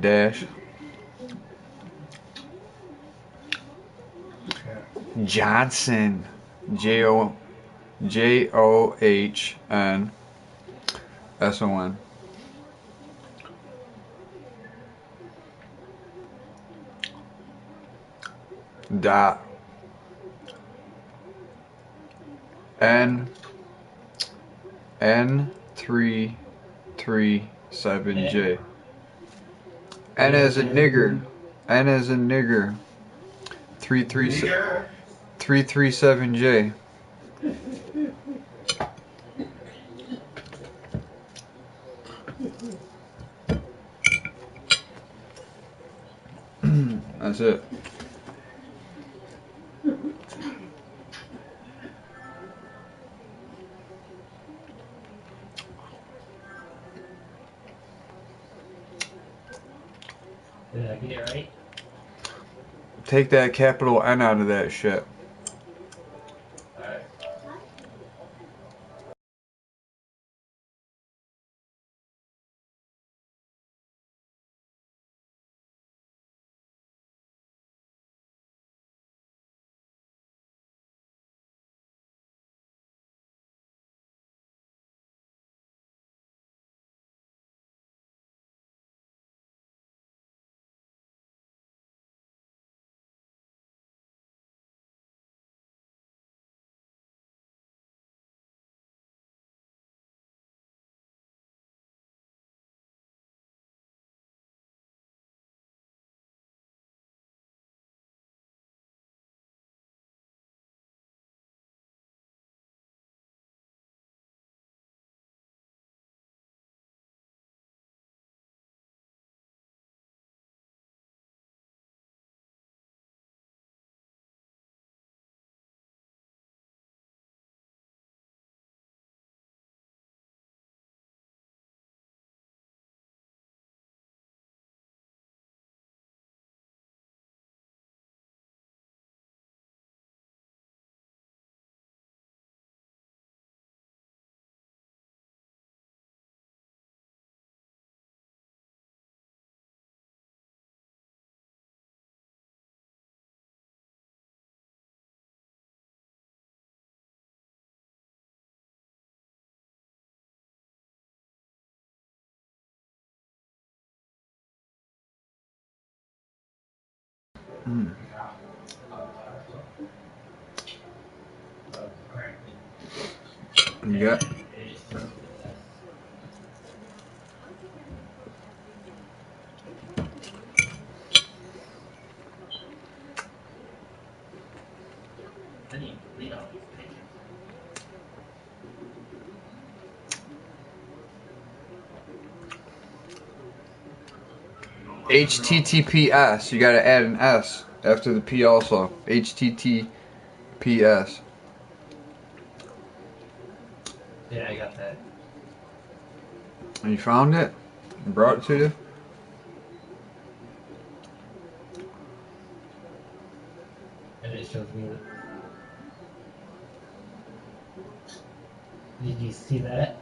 dash. Johnson JOHNSON dot N337J. N as in nigger. 337J. That's it. Did I get it right? Take that capital N out of that shit. You got HTTPS. You gotta add an S after the P also. HTTPS. Yeah, I got that. And you found it? And brought it to you? And it shows me that. Did you see that?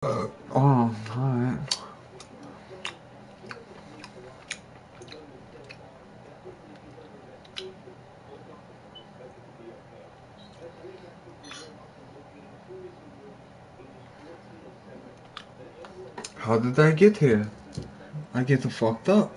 Oh, alright. How did I get here? I get fucked up.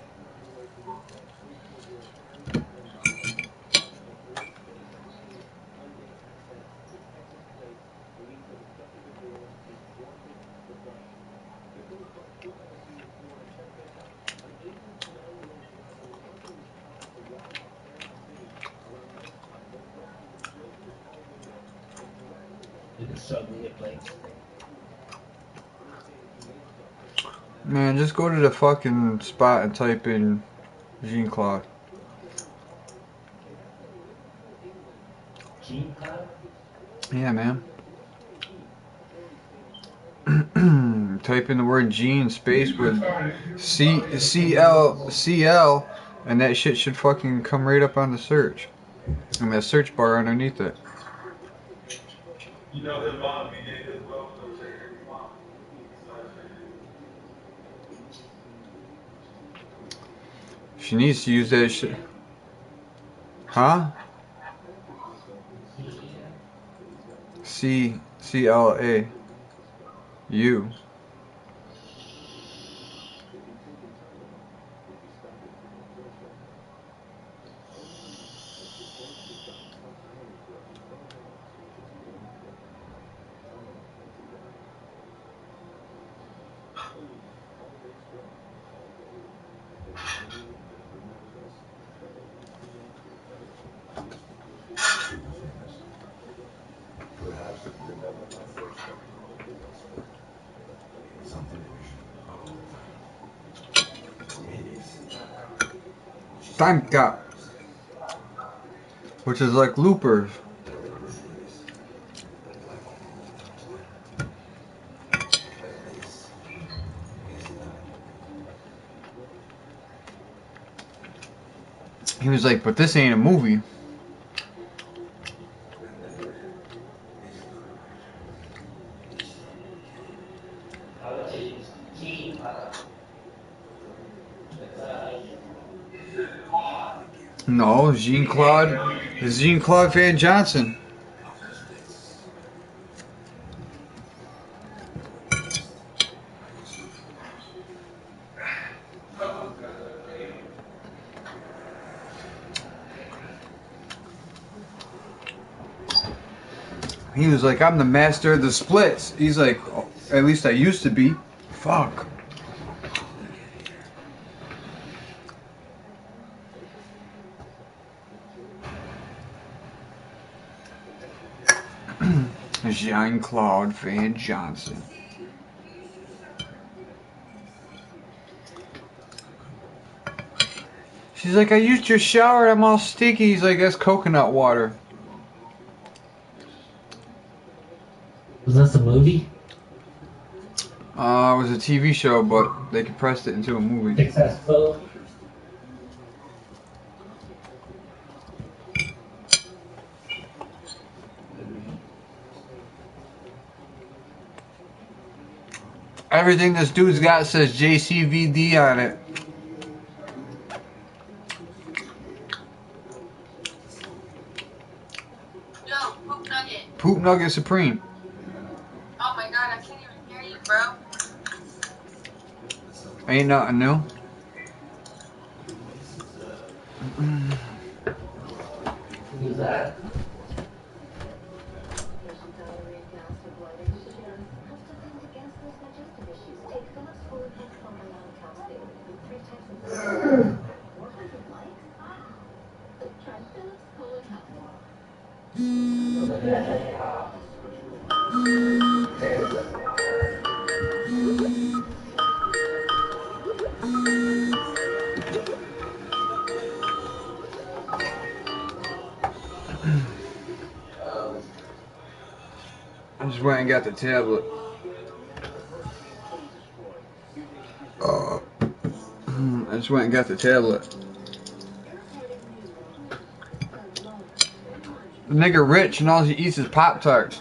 It just showed me a place. Man, just go to the fucking spot and type in Jean-Claude. Jean-Claude? Yeah, man. Type in the word Gene space with CL, and that shit should fucking come right up on the search. And that search bar underneath it. You know his mom, he did his well, so say every mom. She needs to use that shit. Huh? CLAU. Time cap. Which is like loopers. He was like, but this ain't a movie. No, Jean-Claude is Jean-Claude Van Johnson. He was like, I'm the master of the splits. He's like, oh, at least I used to be. Fuck. Jean-Claude Van Johnson. She's like, I used your shower and I'm all sticky. He's like, that's coconut water. Was this a movie? It was a TV show, but they compressed it into a movie. Successful. Everything this dude's got says JCVD on it. Yo, Poop Nugget. Poop Nugget Supreme. Oh my god, I can't even hear you, bro. Ain't nothing new. Who's that? I just went and got the tablet. I just went and got the tablet. The nigga rich and all he eats is Pop-Tarts.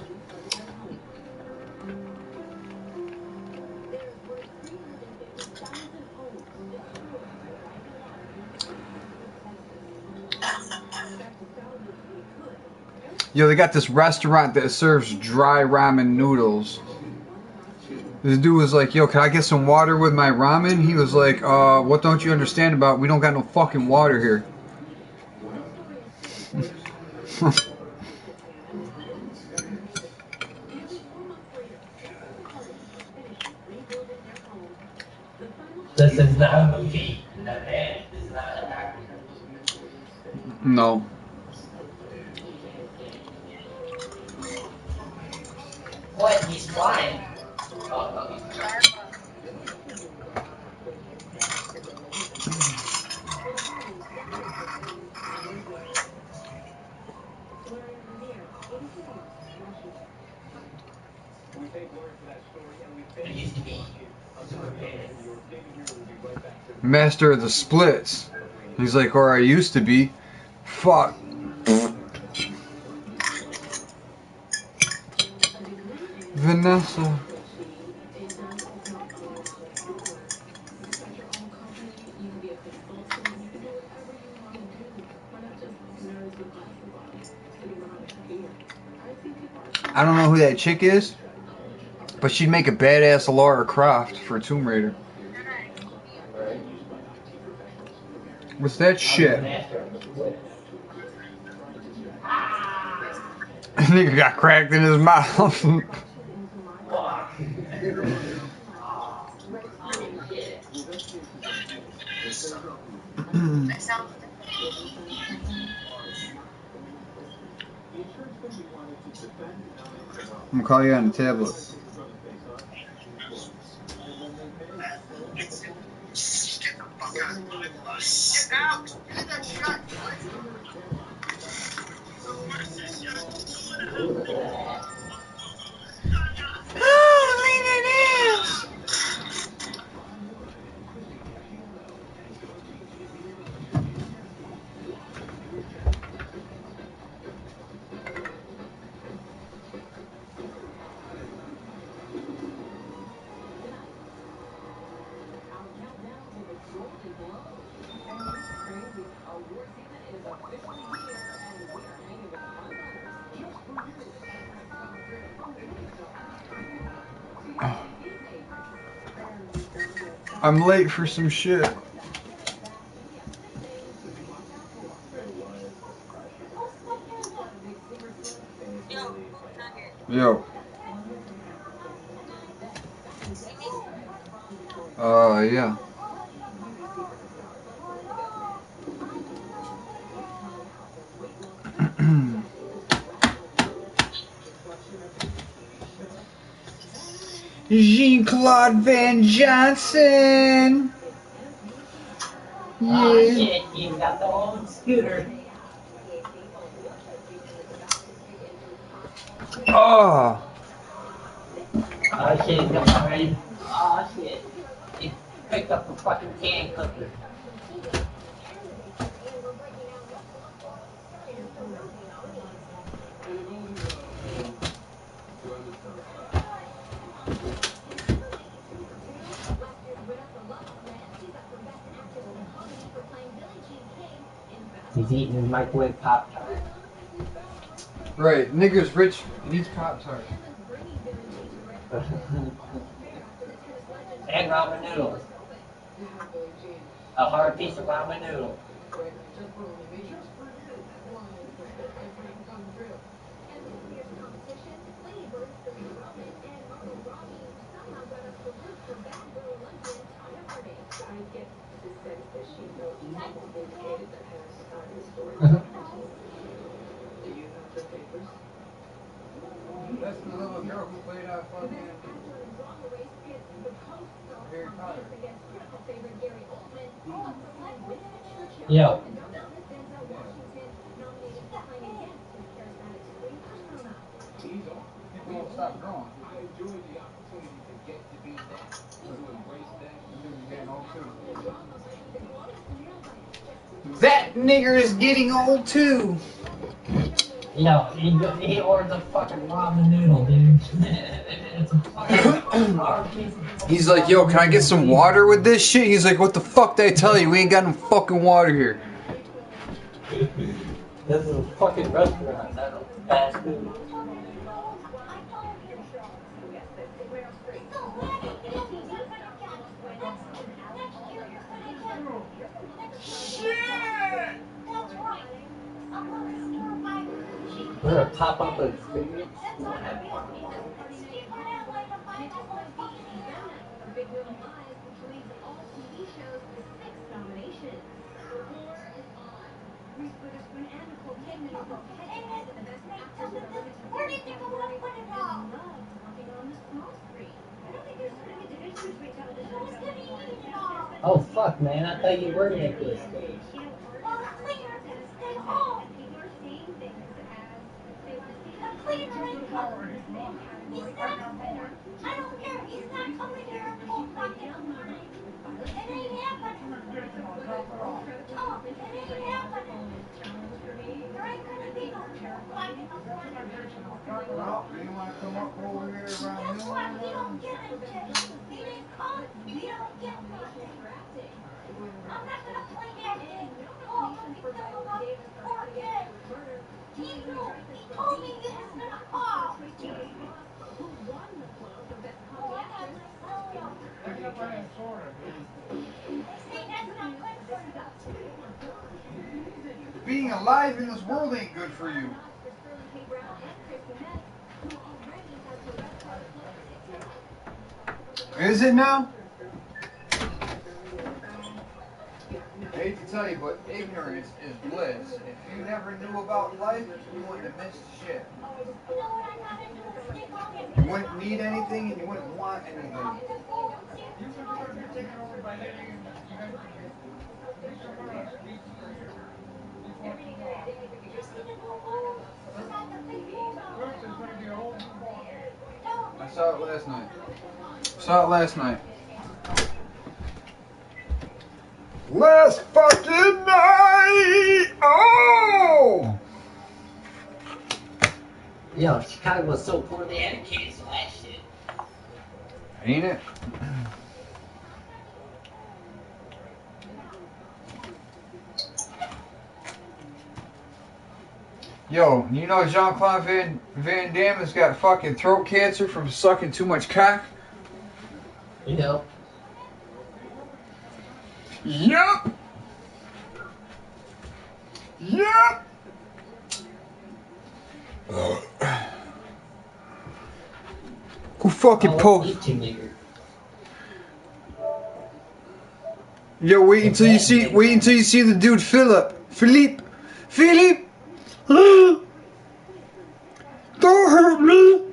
Yo, they got this restaurant that serves dry ramen noodles. This dude was like, yo, can I get some water with my ramen? He was like, what don't you understand about? We don't got no fucking water here. This is not a movie. This is not an actor. No. What? He's flying. Master of the splits. He's like, or I used to be. Fuck. Vanessa. I don't know who that chick is, but she'd make a badass Lara Croft for Tomb Raider. What's that shit? Nigga got cracked in his mouth. I'm gonna call you on the tablet. I'm late for some shit. Yo. Yeah. Jean-Claude Van Johnson. Oh shit, he's got the old scooter. Oh. Oh shit, he's got one ready. Oh shit. He picked up the fucking can cooker. He's eating his microwave Pop-Tart. Right, nigger's rich and eats Pop-Tarts. And ramen noodles. A hard piece of ramen noodle. That's the little girl who played fucking Harry Potter. Yo. People won't stop growing. That nigger is getting old too. Yo, he ordered a fucking ramen noodle, dude. It's a fucking hard piece of... He's like, yo, can I get some water with this shit? He's like, what the fuck did I tell you? We ain't got no fucking water here. This is a fucking restaurant, not a fast food. We're gonna pop up an experience. Oh fuck, man! I thought you were Nicholas Cage. Being alive in this world ain't good for you. Is it now? I hate to tell you, but ignorance is bliss. If you never knew about life, you wouldn't have missed shit. You wouldn't need anything and you wouldn't want anything. I saw it last night. Last fucking night! Oh! Yo, Chicago was so poor they had to cancel that shit. Ain't it? Yo, you know Jean-Claude Van Damme has got fucking throat cancer from sucking too much cock? Yep. Yep! Yep! Who fucking post? Yo, wait until you see the dude Philippe. Don't hurt me,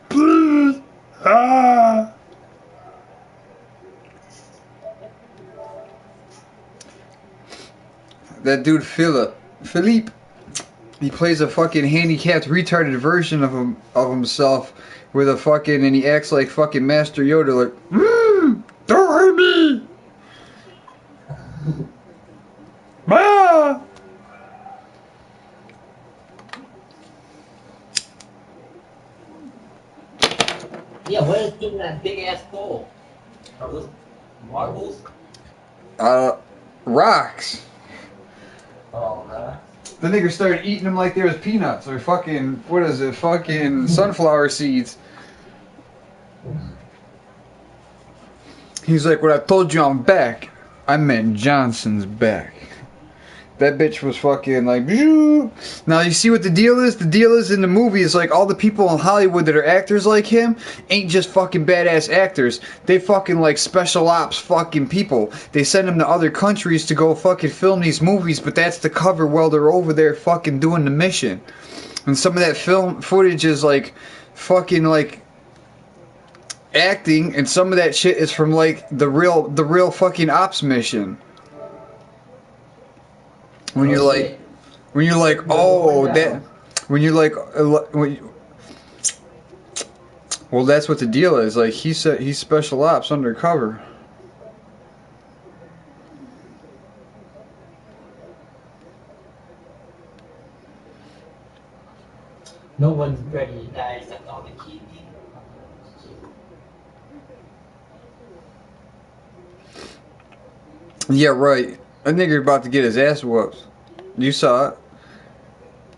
please. Ah. That dude Philippe. He plays a fucking handicapped, retarded version of himself with a fucking, and he acts like fucking Master Yoda, like, don't hurt me. Ah! Yeah, what is in that big ass bowl? Are those marbles? Rocks. Oh, man. The nigger started eating them like they was peanuts or fucking, what is it, fucking sunflower seeds. He's like, when I told you I'm back, I meant Johnson's back. That bitch was fucking like, Bzoo. Now you see what the deal is? The deal is in the movie is like all the people in Hollywood that are actors like him ain't just fucking badass actors. They fucking like special ops fucking people. They send them to other countries to go fucking film these movies, but that's to cover while they're over there fucking doing the mission. And some of that film footage is like fucking like acting, and some of that shit is from like the real fucking ops mission. When you're like, oh, that, when you're like, well, that's what the deal is. Like, he said he's special ops undercover. No one's ready to die except all the kids. Yeah, right. A nigger about to get his ass whooped. You saw it.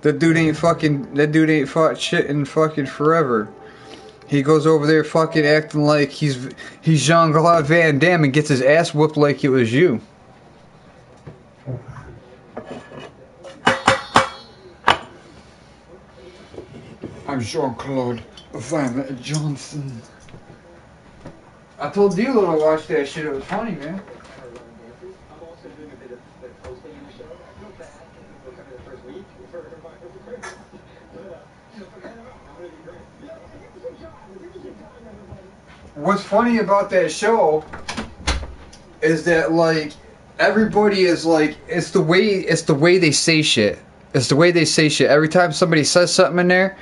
That dude ain't fought shit in fucking forever. He goes over there fucking acting like he's Jean-Claude Van Damme and gets his ass whooped like it was you. I'm Jean-Claude Van Johnson. I told D-Lo to watch that shit. It was funny, man. What's funny about that show is that like everybody is like it's the way they say shit. It's the way they say shit. Every time somebody says something in there,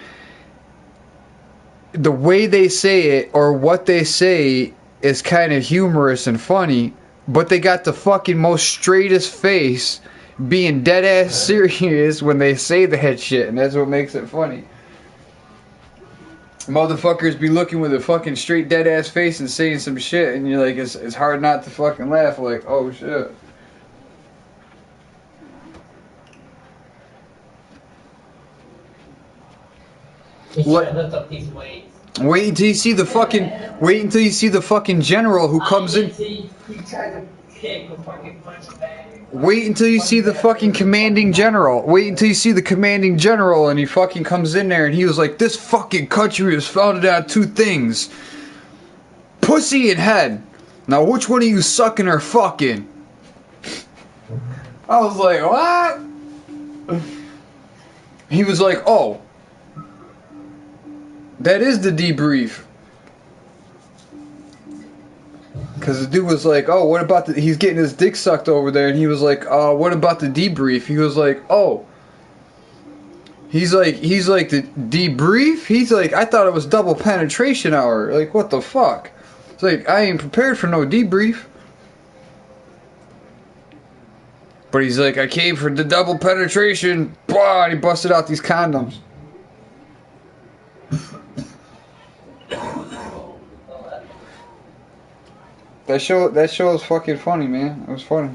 the way they say it or what they say is kind of humorous and funny, but they got the fucking most straightest face being dead ass serious when they say that shit, and that's what makes it funny. Motherfuckers be looking with a fucking straight dead ass face and saying some shit, and you're like, it's hard not to fucking laugh, like, oh shit. Wait until you see the fucking general who comes in. Wait until you see the fucking commanding general. Wait until you see the commanding general, and he fucking comes in there and he was like, this fucking country is founded on two things. Pussy and head. Now which one of you sucking or fucking? I was like, what? He was like, oh. That is the debrief. Because the dude was like, oh, what about he's getting his dick sucked over there, and he was like, what about the debrief? He was like, oh. He's like, the debrief? He's like, I thought it was double penetration hour. Like, what the fuck? It's like, I ain't prepared for no debrief. But he's like, I came for the double penetration. Blah, and he busted out these condoms. That show is fucking funny, man. It was funny.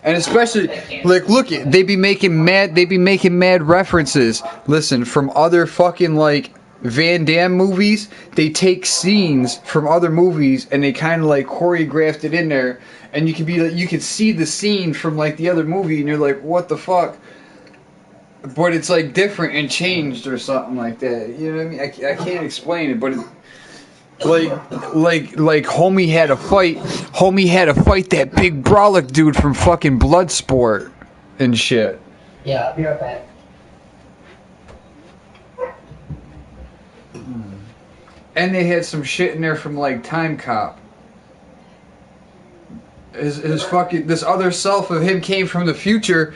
And especially, like, look, they be making mad references. Listen, from other fucking, like, Van Damme movies, they take scenes from other movies and they kind of, like, choreographed it in there. And you can see the scene from, like, the other movie and you're like, what the fuck? But it's, like, different and changed or something like that. You know what I mean? I can't explain it, but like homie had a fight that big brolic dude from fucking Bloodsport and shit. Yeah, I'll be right back. And they had some shit in there from like Time Cop. his fucking, this other self of him came from the future.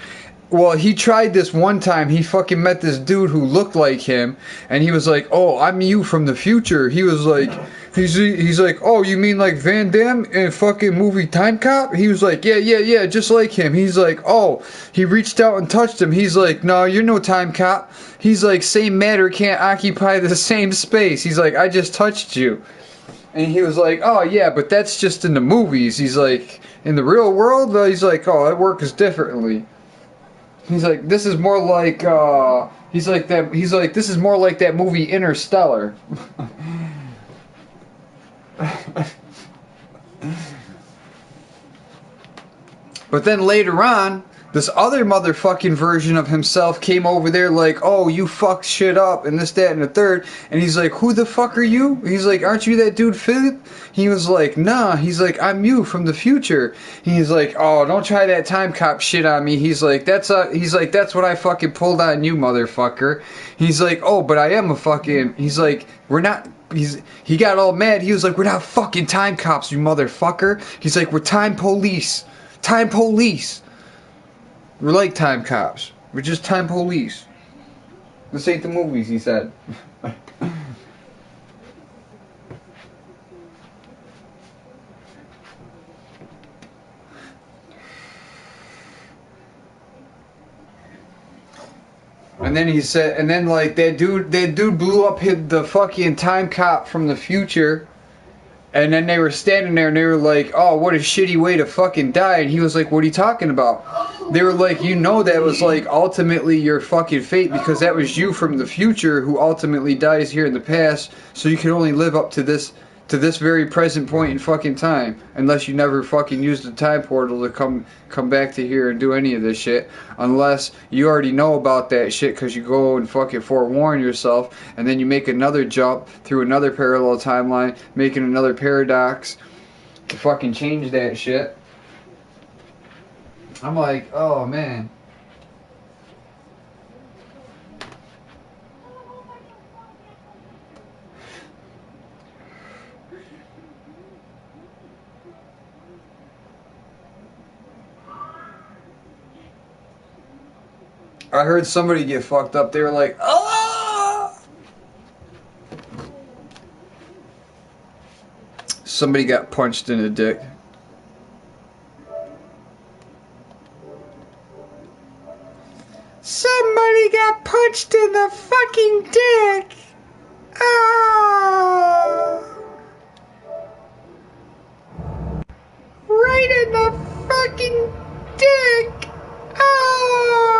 Well, he tried this one time. He fucking met this dude who looked like him, and he was like, "Oh, I'm you from the future." He was like, he's like, "Oh, you mean like Van Damme in fucking movie Time Cop?" He was like, "Yeah, just like him." He's like, "Oh," he reached out and touched him. He's like, "No, you're no Time Cop." He's like, "Same matter can't occupy the same space." He's like, "I just touched you." And he was like, "Oh yeah, but that's just in the movies." He's like, "In the real world," he's like, "Oh, it works differently." He's like, "This is more like," he's like, "This is more like that movie Interstellar." But then later on, this other motherfucking version of himself came over there like, "Oh, you fucked shit up," and this, that, and the third. And he's like, "Who the fuck are you?" He's like, "Aren't you that dude Philip?" He was like, "Nah." He's like, "I'm you from the future." He's like, "Oh, don't try that Time Cop shit on me." He's like, "That's what I fucking pulled on you, motherfucker." He's like, "Oh, but I am a fucking," he's like, "We're not," he got all mad. He was like, "We're not fucking time cops, you motherfucker." He's like, "We're time police. Time police. We're like time cops. We're just time police. This ain't the movies," he said. And then he said, and then like that dude blew up the fucking time cop from the future. And then they were standing there and they were like, "Oh, what a shitty way to fucking die." And he was like, "What are you talking about?" They were like, "You know that was like ultimately your fucking fate, because that was you from the future who ultimately dies here in the past, so you can only live up to this very present point in fucking time, unless you never fucking use the time portal to come back to here and do any of this shit, unless you already know about that shit because you go and fucking forewarn yourself, and then you make another jump through another parallel timeline, making another paradox to fucking change that shit." I'm like, oh man. I heard somebody get fucked up. They were like, "Ah!" Somebody got punched in the dick. Somebody got punched in the fucking dick. Ah! Right in the fucking dick. Ah!